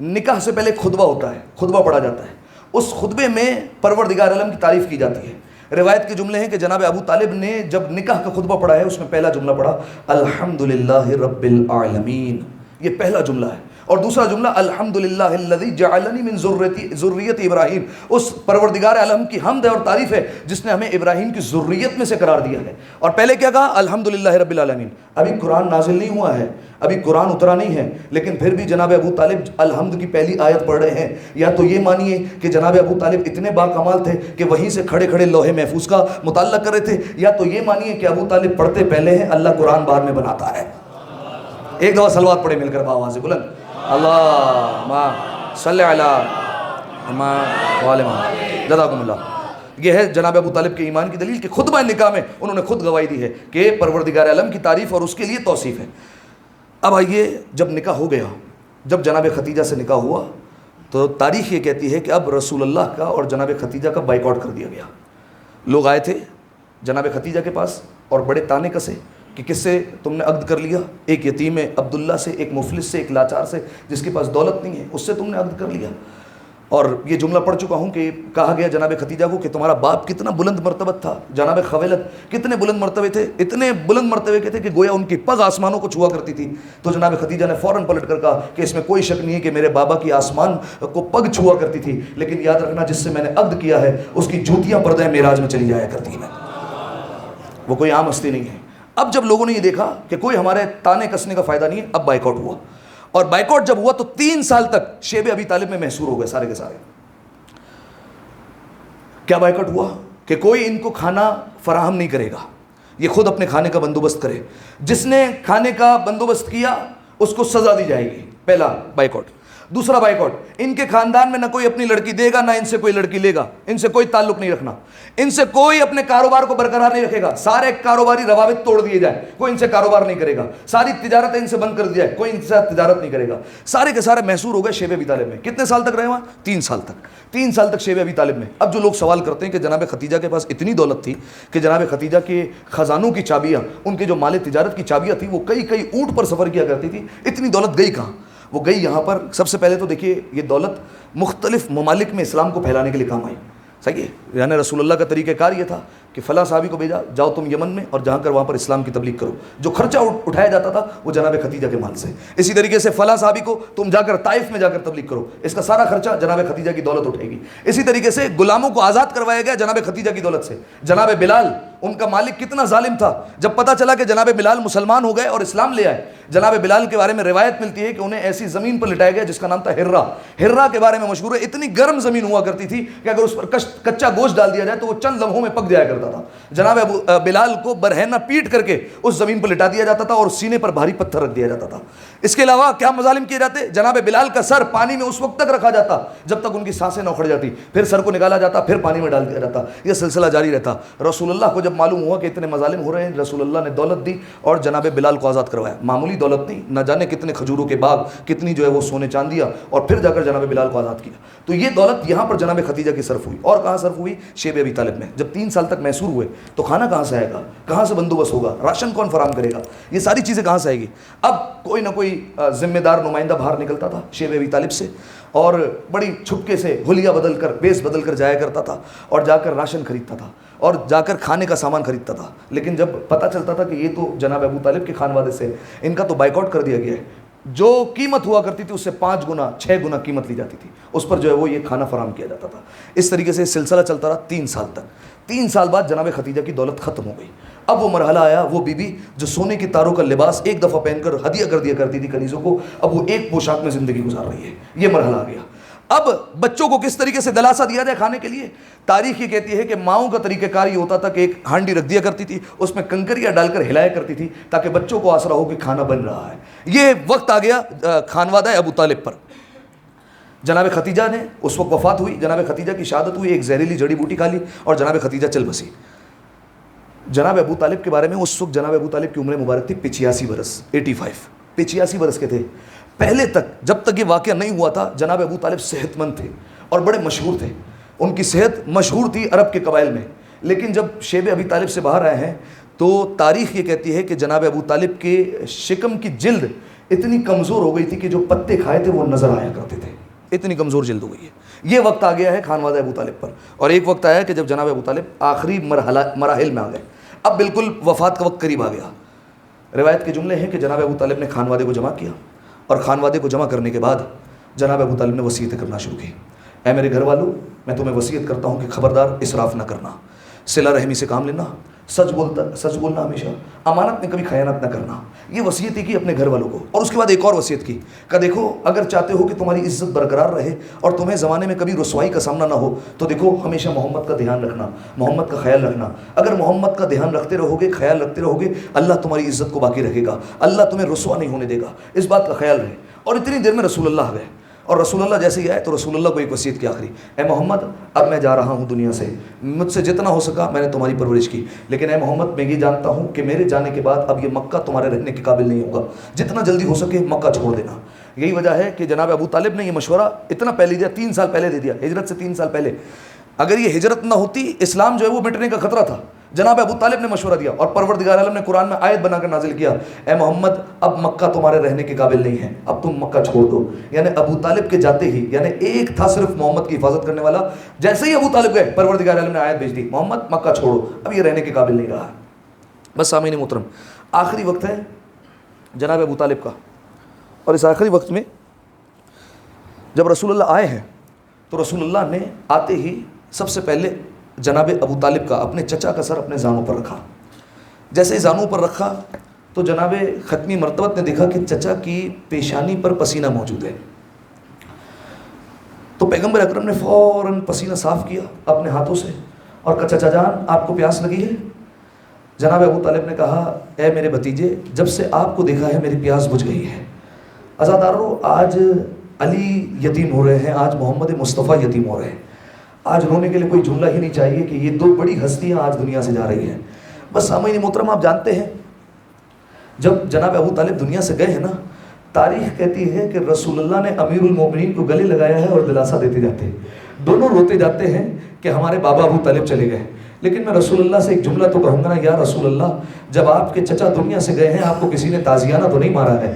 نکاح سے پہلے خطبہ ہوتا ہے، خطبہ پڑھا جاتا ہے، اس خطبے میں پروردگار عالم کی تعریف کی جاتی ہے۔ روایت کے جملے ہیں کہ جناب ابو طالب نے جب نکاح کا خطبہ پڑھا ہے اس میں پہلا جملہ پڑھا الحمدللہ رب العالمین، یہ پہلا جملہ ہے، اور دوسرا جملہ الحمدللہ الذی جعلنی من ذریت ابراہیم، اس پروردگار عالم کی حمد ہے اور تعریف ہے جس نے ہمیں ابراہیم کی ذریت میں سے قرار دیا ہے۔ اور پہلے کیا کہا؟ الحمدللہ رب العالمین۔ ابھی قرآن نازل نہیں ہوا ہے، ابھی قرآن اترا نہیں ہے، لیکن پھر بھی جناب ابو طالب الحمد کی پہلی آیت پڑھ رہے ہیں۔ یا تو یہ مانیے کہ جناب ابو طالب اتنے باکمال تھے کہ وہیں سے کھڑے کھڑے لوح محفوظ کا مطالعہ کر رہے تھے، یا تو یہ مانیے کہ ابو طالب پڑھتے پہلے ہیں، اللہ قرآن بعد میں بناتا ہے۔ ایک دفعہ صلوات پڑھے مل کر بآواز بلند، اللہم صلی علی محمد وعلی محمد۔ جزاکم اللہ۔ یہ ہے جناب ابو طالب کے ایمان کی دلیل کہ خطبہ نکاح میں انہوں نے خود گواہی دی ہے کہ پروردگار عالم کی تعریف اور اس کے لیے توصیف ہے۔ اب آئیے، جب نکاح ہو گیا، جب جناب ختیجہ سے نکاح ہوا تو تاریخ یہ کہتی ہے کہ اب رسول اللہ کا اور جناب ختیجہ کا بائیکاٹ کر دیا گیا۔ لوگ آئے تھے جناب ختیجہ کے پاس اور بڑے تانے کسے کہ کس سے تم نے عقد کر لیا؟ ایک یتیم عبداللہ سے، ایک مفلس سے، ایک لاچار سے جس کے پاس دولت نہیں ہے، اس سے تم نے عقد کر لیا۔ اور یہ جملہ پڑھ چکا ہوں کہ کہا گیا جناب ختیجہ کو کہ تمہارا باپ کتنا بلند مرتبت تھا، جناب خویلد کتنے بلند مرتبے تھے، اتنے بلند مرتبے کے تھے کہ گویا ان کی پگ آسمانوں کو چھوا کرتی تھی۔ تو جناب ختیجہ نے فوراً پلٹ کر کہا کہ اس میں کوئی شک نہیں ہے کہ میرے بابا کی آسمان کو پگ چھوا کرتی تھی، لیکن یاد رکھنا جس سے میں نے عقد کیا ہے اس کی جوتیاں پردہ معراج میں چلی جایا کرتی ہیں، وہ کوئی عام ہستی نہیں ہے۔ اب جب لوگوں نے یہ دیکھا کہ کوئی ہمارے تانے کسنے کا فائدہ نہیں ہے، اب بائیکاٹ ہوا، اور بائیکاٹ جب ہوا تو 3 سال تک شیب ابی طالب میں محصور ہو گئے سارے کے سارے۔ کیا بائیکاٹ ہوا؟ کہ کوئی ان کو کھانا فراہم نہیں کرے گا، یہ خود اپنے کھانے کا بندوبست کرے، جس نے کھانے کا بندوبست کیا اس کو سزا دی جائے گی۔ پہلا بائیکاٹ۔ دوسرا بائیکاٹ، ان کے خاندان میں نہ کوئی اپنی لڑکی دے گا، نہ ان سے کوئی لڑکی لے گا، ان سے کوئی تعلق نہیں رکھنا، ان سے کوئی اپنے کاروبار کو برقرار نہیں رکھے گا، سارے کاروباری روابط توڑ دیے جائیں، کوئی ان سے کاروبار نہیں کرے گا، ساری تجارتیں ان سے بند کر دی جائے، کوئی ان سے تجارت نہیں کرے گا۔ سارے کے سارے محصور ہو گئے شیب ابی طالب میں۔ کتنے سال تک رہے وہاں؟ 3 سال تک۔ 3 سال تک شیب ابی طالب میں۔ اب جو لوگ سوال کرتے ہیں کہ جناب ختیجہ کے پاس اتنی دولت تھی کہ جناب ختیجہ کے خزانوں کی چابیاں، ان کے جو مال تجارت کی چابیاں تھیں، وہ کئی اونٹ پر سفر کیا کرتی تھی، اتنی دولت گئی کہاں؟ وہ گئی یہاں پر۔ سب سے پہلے تو دیکھیے یہ دولت مختلف ممالک میں اسلام کو پھیلانے کے لیے کام آئی، صحیح ہے؟ یعنی رسول اللہ کا طریقہ کار یہ تھا کہ فلاں صحابی کو بھیجا، جاؤ تم یمن میں اور جہاں کر وہاں پر اسلام کی تبلیغ کرو۔ جو خرچہ اٹھایا جاتا تھا وہ جناب ختیجہ کے مال سے۔ اسی طریقے سے فلاں صحابی کو تم جا کر طائف میں جا کر تبلیغ کرو، اس کا سارا خرچہ جناب ختیجہ کی دولت اٹھے گی۔ اسی طریقے سے غلاموں کو آزاد کروایا گیا جناب ختیجہ کی دولت سے۔ جناب بلال، ان کا مالک کتنا ظالم تھا، جب پتہ چلا کہ جناب بلال مسلمان ہو گئے اور اسلام لے آئے، جناب بلال کے بارے میں روایت ملتی ہے کہ انہیں ایسی زمین پر لٹایا گیا جس کا نام تھا ہرہ۔ ہرہ کے بارے میں مشہور ہے، اتنی گرم زمین ہوا کرتی تھی کہ اگر اس پر کچا گوشت ڈال دیا جائے تو وہ چند لمحوں میں پک جایا کرتا تھا۔ جناب بلال کو برہنہ پیٹ کر کے اس زمین پر لٹا دیا جاتا تھا اور سینے پر بھاری پتھر رکھ دیا جاتا تھا۔ اس کے علاوہ کیا مظالم کیے جاتے؟ جناب بلال کا سر پانی میں اس وقت تک رکھا جاتا جب تک ان کی سانسیں نہ اکھڑ جاتی، پھر سر کو نکالا جاتا، پھر پانی میں ڈال دیا جاتا، یہ سلسلہ جاری رہتا۔ رسول اللہ کو جب معلوم ہوا کہ اتنے مظالم ہو رہے ہیں، رسول اللہ نے دولت دی اور جناب بلال کو آزاد کروایا۔ معمولی دولت نہیں، نہ جانے کتنے کھجوروں کے باغ، کتنی جو ہے وہ سونے چاندیاں، اور پھر جا کر جناب بلال کو آزاد کیا۔ تو یہ دولت یہاں پر جناب ختیجہ کی صرف ہوئی، اور کہاں صرف ہوئی؟ شیب ابی طالب میں۔ جب 3 سال تک محصور ہوئے تو کھانا کہاں سے آئے گا، کہاں سے بندوبست ہوگا، راشن کون فراہم کرے گا، یہ ساری چیزیں کہاں سے آئے گی؟ اب کوئی نہ کوئی ذمہ دار نمائندہ باہر نکلتا تھا شیب ابی طالب سے، اور بڑی چھپکے سے حلیہ بدل کر، بیس بدل کر جایا کرتا تھا اور جا کر راشن خریدتا تھا اور جا کر کھانے کا سامان خریدتا تھا۔ لیکن جب پتہ چلتا تھا کہ یہ تو جناب ابو طالب کے خانوادے سے، ان کا تو بائیکاٹ کر دیا گیا ہے، جو قیمت ہوا کرتی تھی اس سے 5 گنا 6 گنا قیمت لی جاتی تھی، اس پر جو ہے وہ یہ کھانا فراہم کیا جاتا تھا۔ اس طریقے سے سلسلہ چلتا رہا 3 سال تک۔ 3 سال بعد جناب ختیجہ کی دولت ختم ہو گئی۔ اب وہ مرحلہ آیا، وہ بی بی جو سونے کی تاروں کا لباس ایک دفعہ پہن کر ہدیہ کر دیا کرتی تھی کنیزوں کو، اب وہ ایک پوشاک میں زندگی گزار رہی ہے، یہ مرحلہ آ گیا۔ اب بچوں کو کس طریقے سے دلاسا دیا جائے کھانے کے لیے؟ تاریخ یہ کہتی ہے کہ ماؤں کا طریقہ کار یہ ہوتا تھا کہ ایک ہانڈی رکھ دیا کرتی تھی، اس میں کنکریاں ڈال کر ہلایا کرتی تھی تاکہ بچوں کو آسرا ہو کہ کھانا بن رہا ہے۔ یہ وقت آ گیا خانوادہ ابو طالب پر۔ جناب ختیجہ نے اس وقت وفات ہوئی، جناب ختیجہ کی شہادت ہوئی، ایک زہریلی جڑی بوٹی کھا لی اور جناب ختیجہ چل بسی۔ جناب ابو طالب کے بارے میں اس وقت جناب ابو طالب کی عمر مبارک تھی 85 برس، 85 برس کے تھے۔ پہلے تک جب تک یہ واقعہ نہیں ہوا تھا جناب ابو طالب صحت مند تھے اور بڑے مشہور تھے، ان کی صحت مشہور تھی عرب کے قبائل میں۔ لیکن جب شیب ابی طالب سے باہر آئے ہیں تو تاریخ یہ کہتی ہے کہ جناب ابو طالب کے شکم کی جلد اتنی کمزور ہو گئی تھی کہ جو پتے کھائے تھے وہ نظر آیا کرتے تھے، اتنی کمزور جلد ہو گئی ہے۔ یہ وقت آ گیا ہے خانوادہ ابو طالب پر، اور ایک وقت آیا کہ جب جناب ابو طالب آخری مراحل میں آ گئے، اب بالکل وفات کا وقت قریب آ گیا۔ روایت کے جملے ہیں کہ جناب ابو طالب نے خانوادے کو جمع کیا، اور خانوادے کو جمع کرنے کے بعد جناب ابو طالب نے وصیتیں کرنا شروع کی۔ اے میرے گھر والوں، میں تمہیں وصیت کرتا ہوں کہ خبردار اسراف نہ کرنا، صلہ رحمی سے کام لینا، سچ بولنا ہمیشہ، امانت میں کبھی خیانت نہ کرنا۔ یہ وصیت کی اپنے گھر والوں کو، اور اس کے بعد ایک اور وصیت کی کہ دیکھو اگر چاہتے ہو کہ تمہاری عزت برقرار رہے اور تمہیں زمانے میں کبھی رسوائی کا سامنا نہ ہو تو دیکھو ہمیشہ محمد کا دھیان رکھنا، محمد کا خیال رکھنا۔ اگر محمد کا دھیان رکھتے رہو گے، خیال رکھتے رہو گے، اللہ تمہاری عزت کو باقی رکھے گا، اللہ تمہیں رسوا نہیں ہونے دے گا، اس بات کا خیال رہے۔ اور اتنی دیر میں رسول اللہ گئے، اور رسول اللہ جیسے ہی آئے تو رسول اللہ کو ایک وصیت کی آخری، اے محمد اب میں جا رہا ہوں دنیا سے، مجھ سے جتنا ہو سکا میں نے تمہاری پرورش کی، لیکن اے محمد میں یہ جانتا ہوں کہ میرے جانے کے بعد اب یہ مکہ تمہارے رہنے کے قابل نہیں ہوگا، جتنا جلدی ہو سکے مکہ چھوڑ دینا۔ یہی وجہ ہے کہ جناب ابو طالب نے یہ مشورہ اتنا پہلے دیا، 3 سال پہلے دے دیا، ہجرت سے 3 سال پہلے۔ اگر یہ ہجرت نہ ہوتی اسلام جو ہے وہ مٹنے کا خطرہ تھا۔ جناب ابو طالب نے مشورہ دیا اور پروردگار عالم نے قرآن میں آیت بنا کر نازل کیا، اے محمد اب مکہ تمہارے رہنے کے قابل نہیں ہے، اب تم مکہ چھوڑ دو۔ یعنی ابو طالب کے جاتے ہی، یعنی ایک تھا صرف محمد کی حفاظت کرنے والا، جیسے ہی ابو طالب گئے پروردگار عالم نے آیت بھیج دی، محمد مکہ چھوڑو، اب یہ رہنے کے قابل نہیں رہا۔ بس سامعین محترم، آخری وقت ہے جناب ابو طالب کا، اور اس آخری وقت میں جب رسول اللہ آئے ہیں تو رسول اللہ نے آتے ہی سب سے پہلے جناب ابو طالب کا، اپنے چچا کا سر اپنے زانوں پر رکھا۔ جیسے ہی زانوں پر رکھا تو جناب ختمی مرتبت نے دیکھا کہ چچا کی پیشانی پر پسینہ موجود ہے، تو پیغمبر اکرم نے فوراً پسینہ صاف کیا اپنے ہاتھوں سے اور کہا چچا جان آپ کو پیاس لگی ہے؟ جناب ابو طالب نے کہا اے میرے بھتیجے جب سے آپ کو دیکھا ہے میری پیاس بجھ گئی ہے۔ عزادارو آج علی یتیم ہو رہے ہیں، آج محمد مصطفیٰ یتیم ہو رہے ہیں، آج رونے کے لیے کوئی جملہ ہی نہیں چاہیے کہ یہ 2 بڑی ہستیاں آج دنیا سے جا رہی ہیں۔ بس سامعین محترم آپ جانتے ہیں جب جناب ابو طالب دنیا سے گئے ہیں نا، تاریخ کہتی ہے کہ رسول اللہ نے امیر المومنین کو گلے لگایا ہے اور دلاسا دیتے جاتے ہیں، دونوں روتے جاتے ہیں کہ ہمارے بابا ابو طالب چلے گئے۔ لیکن میں رسول اللہ سے ایک جملہ تو کہوں گا نا، یا رسول اللہ جب آپ کے چچا دنیا سے گئے ہیں آپ کو کسی نے تازیانہ تو نہیں مارا ہے،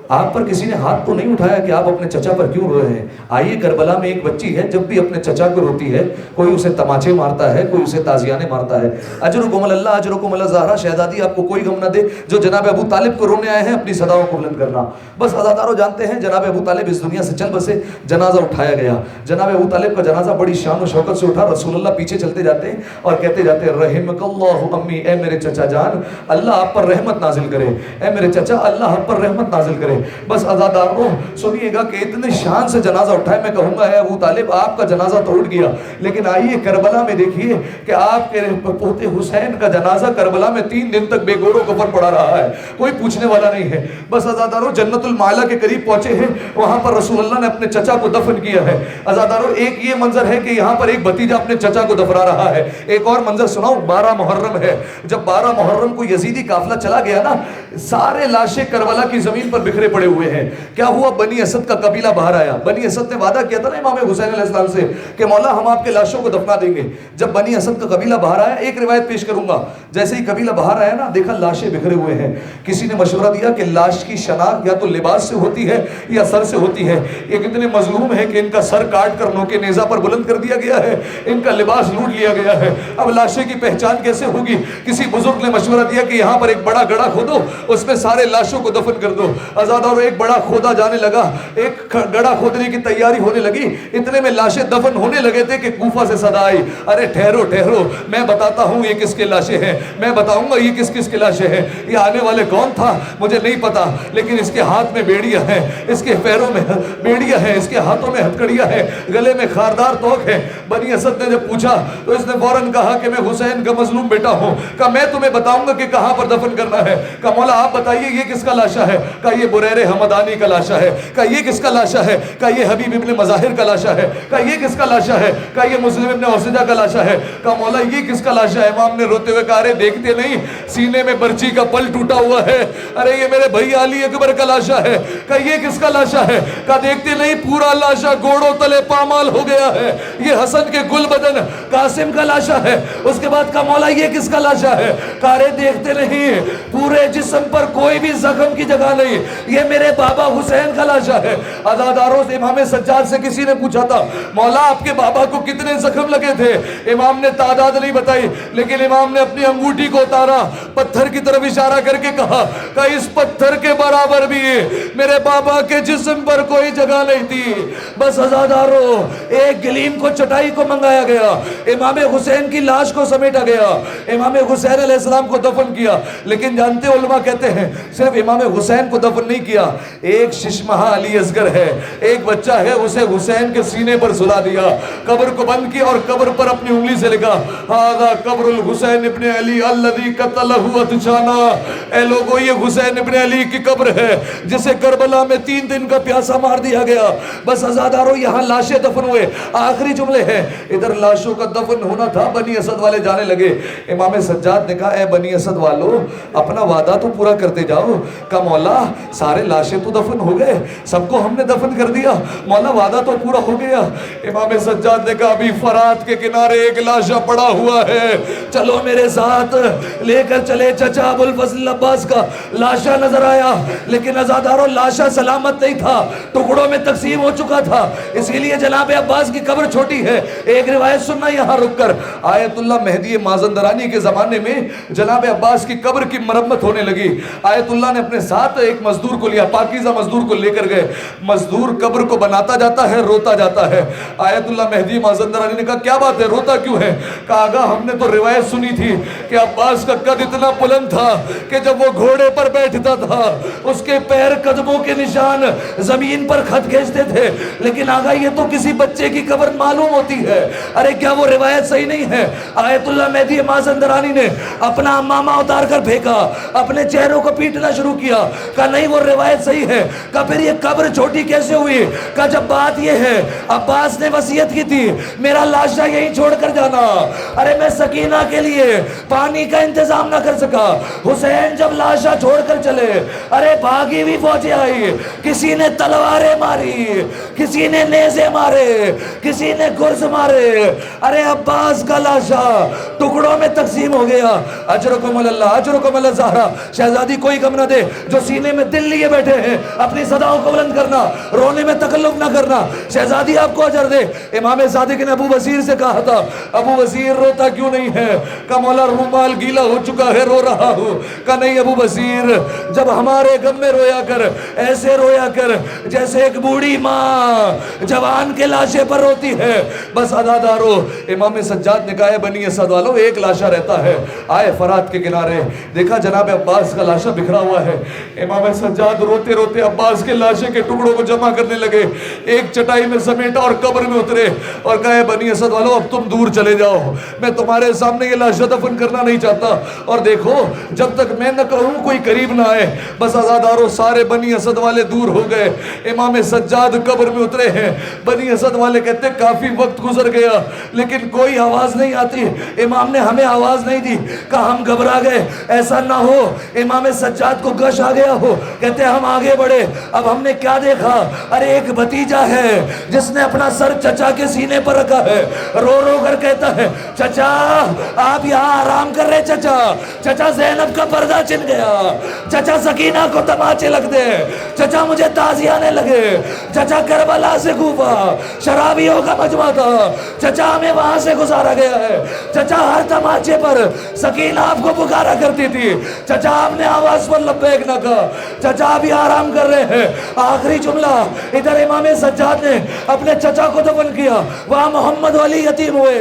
آپ پر کسی نے ہاتھ تو نہیں اٹھایا کہ آپ اپنے چچا پر کیوں رو رہے ہیں؟ آئیے کربلا میں ایک بچی ہے جب بھی اپنے چچا کو روتی ہے کوئی اسے تماچے مارتا ہے، کوئی اسے تازیانے مارتا ہے۔ اجرکم اللہ اجرکم اللہ زہرا، شہزادی آپ کو کوئی غم نہ دے جو جناب ابو طالب کو رونے آئے ہیں اپنی صداؤں کو بلند کرنا۔ بس عزادارو جانتے ہیں جناب ابو طالب اس دنیا سے چل بسے، جنازہ اٹھایا گیا۔ جناب ابو طالب کا جنازہ بڑی شان و شوکت سے اٹھا، رسول اللہ پیچھے چلتے جاتے ہیں اور کہتے جاتے ہیں رحمک اللہ امی، اے میرے چچا جان اللہ آپ پر رحمت نازل کرے، اے میرے چچا اللہ آپ پر رحمت نازل کرے۔ بس عزادارو سنیے گا کہ اتنے شان سے جنازہ اٹھائے، میں کہوں گا اے ابو طالب آپ کا جنازہ تو اٹھ گیا، لیکن آئیے کربلا میں دیکھیے کہ آپ کے پوتے حسین کا جنازہ کربلا میں 3 دن تک بے گور و کفن پڑا رہا ہے، کوئی پوچھنے والا نہیں ہے۔ بس عزادارو جنت المعلا کے قریب پہنچے ہیں، وہاں پر رسول اللہ نے اپنے چچا کو دفن کیا ہے۔ عزادارو ایک یہ منظر ہے کہ یہاں پر ایک بھتیجا اپنے چچا کو دفنا رہا ہے۔ ایک اور منظر سناؤں، 12 محرم ہے، جب 12 محرم کو یزیدی قافلہ چلا گیا نا، سارے لاشیں کربلا کی زمین پر بکھرے پڑے ہوئے ہیں۔ کیا ہوا؟ بنی اسد کا قبیلہ باہر آیا۔ بنی اسد نے وعدہ کیا تھا نا امام حسین علیہ السلام سے کہ مولا ہم آپ کے لاشوں کو دفنا دیں گے۔ جب بنی اسد کا قبیلہ باہر آیا، ایک روایت پیش کروں گا، جیسے ہی قبیلہ باہر آیا نا، دیکھا لاشیں بکھرے ہوئے ہیں۔ کسی نے مشورہ دیا کہ لاش کی شناخت یا تو لباس سے ہوتی ہے یا سر سے ہوتی ہے۔ یہ کتنے مظلوم ہے کہ ان کا سر کاٹ کر نوکے نیزہ پر بلند کر دیا گیا ہے، ان کا لباس لوٹ لیا گیا ہے، اب لاشیں کی پہچان کیسے ہوگی؟ کسی بزرگ نے مشورہ دیا کہ یہاں پر ایک بڑا گڑھا کھودو، اس میں سارے لاشوں کو دفن کر دو۔ اور ایک بڑا کھودا جانے لگا، ایک گڑھا کھودنے کی تیاری ہونے لگی، اتنے میں لاشیں دفن ہونے لگے تھے کہ کوفہ سے صدا آئی، ارے ٹھہرو ٹھہرو، میں بتاتا ہوں یہ کس کے لاشیں ہیں، میں بتاؤں گا یہ کس کس کے لاشیں ہیں۔ یہ آنے والے کون تھا مجھے نہیں پتا، لیکن اس کے ہاتھ میں بیڑیاں ہیں، اس کے پیروں میں بیڑیاں ہیں، اس کے ہاتھوں میں ہتھکڑیاں ہیں، گلے میں خاردار توق ہے۔ بنی اسد نے جب پوچھا تو اس نے فوراً کہا کہ میں حسین کا مظلوم بیٹا ہوں۔ کہا میں تمہیں بتاؤں گا کہ کہاں پر دفن کرنا ہے۔ کہا مولا آپ بتائیے یہ کس کا لاشا ہے؟ کہا یہ بریر حمدانی کا لاشا ہے۔ کہا یہ کس کا لاشا ہے؟ کہا یہ حبیب ابن مظاہر کا لاشا ہے۔ کہا یہ کس کا لاشا ہے؟ کہا یہ مسلم ابن اوسجہ کا لاشا ہے۔ کہا مولا یہ کس کا لاشا ہے؟ امام نے روتے ہوئے کہا ارے دیکھتے نہیں سینے میں برچی کا پل ٹوٹا ہوا ہے، ارے یہ میرے بھائی علی اکبر کا لاشا ہے۔ کہا یہ کس کا لاشا ہے؟ کہا دیکھتے نہیں پورا لاشا گوڑوں تلے پامال ہو گیا ہے، یہ حسن کے گل بدن قاسم کا لاشا ہے۔ اس کے بعد کہا مولا یہ کس کا لاشا ہے؟ کہا ارے دیکھتے نہیں پورے جسم پر کوئی بھی زخم کی جگہ نہیں، یہ میرے بابا حسین کا لاشا ہے۔ عزاداروں سے امام سجاد سے کسی نے پوچھا تھا مولا آپ کے بابا کو کتنے زخم لگے تھے؟ امام نے تعداد نہیں بتائی، لیکن امام نے اپنی انگوٹھی کو اتارا، پتھر کی طرف اشارہ کر کے کہا کہ اس پتھر کے برابر بھی میرے بابا کے جسم پر کوئی جگہ نہیں تھی۔ بس عزاداروں ایک گلیم کو چٹائی کو منگایا گیا، امام حسین کی لاش کو سمیٹا گیا، امام حسین علیہ السلام کو دفن کیا، لیکن جانتے علماء کہتے ہیں صرف امام حسین کو دفن نہیں کیا، ایک ششمہا علی اصغر ہے، ایک بچہ ہے، اسے حسین کے سینے پر سلا دیا، قبر کو بند کیا اور قبر پر اپنی انگلی سے لکھا ھذا قبر الحسین ابن علی الذی قتلہ عطشانا، اے لوگو یہ حسین ابن علی کی قبر ہے جسے کربلا میں 3 دن کا پیاسا مار دیا گیا۔ بس عزاداروں یہاں لاشیں دفن ہوئے، آخری جملے ہیں، ادھر لاشوں کا دفن ہونا تھا، بنی اسد والے جانے لگے۔ امام سجاد نے کہا اے بنی اسد والو اپنا وعدہ تو پورا کرتے جاؤ۔ کہا مولا سارے لاشیں تو دفن ہو گئے، سب کو ہم نے دفن کر دیا، مولا وعدہ تو پورا ہو گیا۔ امام سجاد نے کہا ابھی فرات کے کنارے ایک لاشا پڑا ہوا ہے، چلو میرے ساتھ۔ لے کر چلے چچا ابو الفضل عباس کا لاشا نظر آیا، لیکن عزاداروں لاشا سلامت نہیں تھا، ٹکڑوں میں تقسیم ہو چکا تھا، اسی لیے جناب عباس کی قبر چھوٹی ہے۔ ایک روایت سننا یہاں رک کر، آیت اللہ مہدی مازندرانی کے زمانے میں جناب عباس کی قبر کی مرمت ہونے لگی، آیت اللہ نے اپنے ساتھ ایک مزدور کو لیا، پاکیزہ مزدور کو لے کر گئے، مزدور قبر کو بناتا جاتا ہے، روتا جاتا ہے۔ آیت اللہ مہدی مازندرانی نے کہا کیا بات ہے روتا کیوں ہے؟ کہا آگا ہم نے تو روایت سنی تھی کہ عباس کا قد اتنا بلند تھا کہ جب وہ گھوڑے پر بیٹھتا تھا اس کے پیر قدموں کے نشان زمین پر خط کھینچتے تھے، لیکن آگا یہ تو کسی بچے کی قبر معلوم ہوتی ہے، ارے کیا وہ روایت صحیح نہیں ہے؟ آیت اللہ مہدی مازندرانی نے اپنا امامہ اتار کر پھینکا، اپنے چہروں کو پیٹنا شروع کیا، کہا نہیں وہ روایت صحیح ہے۔ کہا پھر یہ قبر چھوٹی کیسے ہوئی؟ کہا جب بات یہ ہے عباس نے وصیت کی تھی میرا لاشا یہیں چھوڑ کر جانا، ارے میں سکینہ کے لیے پانی کا انتظام نہ کر سکا، حسین جب لاشا چھوڑ کر چلے ارے بھاگی بھی فوجیں آئی، کسی نے تلواریں ماری، کسی نے نیزے مارے، کسی نے گرز مارے، ارے عباس کا لاشا ٹکڑوں میں تقسیم ہو گیا۔ اجرکم اللہ اجرکم اللہ زہرا، شہزادی کوئی غم نہ دے، جو سینے میں دل لیے بیٹھے ہیں اپنی صداؤں کو بلند کرنا، رونے میں تکلف نہ کرنا، شہزادی آپ کو اجر دے۔ امام صادق نے ابو وزیر سے کہا تھا ابو وزیر روتا کیوں نہیں ہے؟ کہا مولا رومال گیلا ہو چکا ہے رو رہا ہوں۔ کہا نہیں ابو وزیر جب ہمارے غم میں رویا کر، ایسے رویا کر جیسے ایک بوڑھی ماں جوان کے لاشے پر روتی ہے۔ بس عزادارو امام سجاد نے کہا بنی اسد والو ایک لاشا رہتا ہے، آئے فرات کے کنارے، دیکھا جناب عباس کا لاشا بکھرا ہوا ہے، امام سجاد روتے روتے عباس کے لاشے کے ٹکڑوں کو جمع کرنے لگے، ایک چٹائی میں سمیٹا اور قبر میں اترے اور کہا بنی اسد والو اب تم دور چلے جاؤ، میں تمہارے سامنے یہ لاشا دفن کرنا نہیں چاہتا، اور دیکھو جب تک میں نہ کہوں کوئی قریب نہ آئے۔ بس عزادارو سارے بنی اسد والے دور ہو گئے، امام سجاد قبر میں اترے ہیں، بنی اسد والے کہتے کافی وقت گزر گیا لیکن کوئی آواز نہیں آتی، امام نے ہمیں آواز نہیں دی، کہا ہم گھبرا گئے، ایسا نہ ہو امام سجاد کو گش آ گیا ہو، کہتے ہم آگے بڑھے، اب ہم نے کیا دیکھا، ارے ایک بھتیجا ہے جس نے اپنا سر چچا کے سینے پر رکھا ہے، رو رو کر کہتا ہے چچا آپ یہاں آرام کر رہے، چچا چچا زینب کا پردہ چن گیا، چچا سکینہ کو تماچے لگ دے، چچا مجھے تازی آنے لگے، چچا کربلا سے کوفہ شرابیوں کا مجمع تھا، چچا ہمیں وہاں سے گزارا گیا ہے، چچا ہر تماچے پر سکینہ آپ کو پکارا کرتی تھی، چچا آپ نے آواز پر لبیک نہ کہا، چچا آپ یہ آرام کر رہے ہیں. آخری جملہ, ادھر امام سجاد نے اپنے چچا کو دفن کیا, وہاں محمد علی یتیم ہوئے,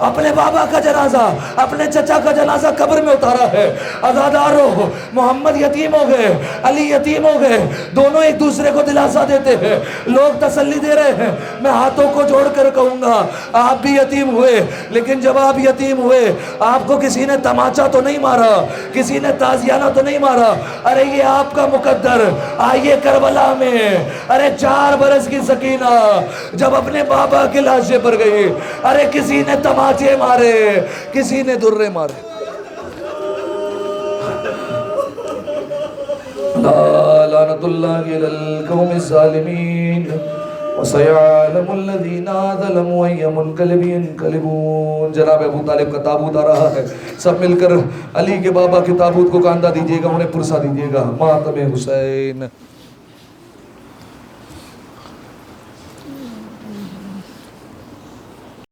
اپنے بابا کا جنازہ, اپنے چچا کا جنازہ قبر میں اتارا ہے. عزادارو, محمد یتیم ہو گئے, علی یتیم ہو گئے, دونوں ایک دوسرے کو دلاسا دیتے ہیں, لوگ تسلی دے رہے ہیں. میں ہاتھوں کو جوڑ کر کہوں گا, آپ بھی یتیم ہوئے, لیکن جب آپ یتیم ہوئے آپ کو کسی نے تماچا تو نہیں مارا, کسی نے تازیانہ تو نہیں مارا. ارے یہ آپ کا مقدر. آئیے کربلا میں, ارے 4 برس کی سکینہ جب اپنے بابا کے لاشے پر گئی, ارے کسی نے تماچے مارے, کسی نے درے مارے. لعنت اللہ علی القوم الظالمین وَسَيَعْلَمُ الَّذِينَ ظَلَمُوا أَيَّ مُنْقَلِبٍ يَنْقَلِبُونَ. جناب ابو طالب کا تابوت آ رہا ہے, سب مل کر علی کے بابا کے تابوت کو کاندھا دیجیے گا, انہیں پرسا دیجیے گا. ماتم حسین.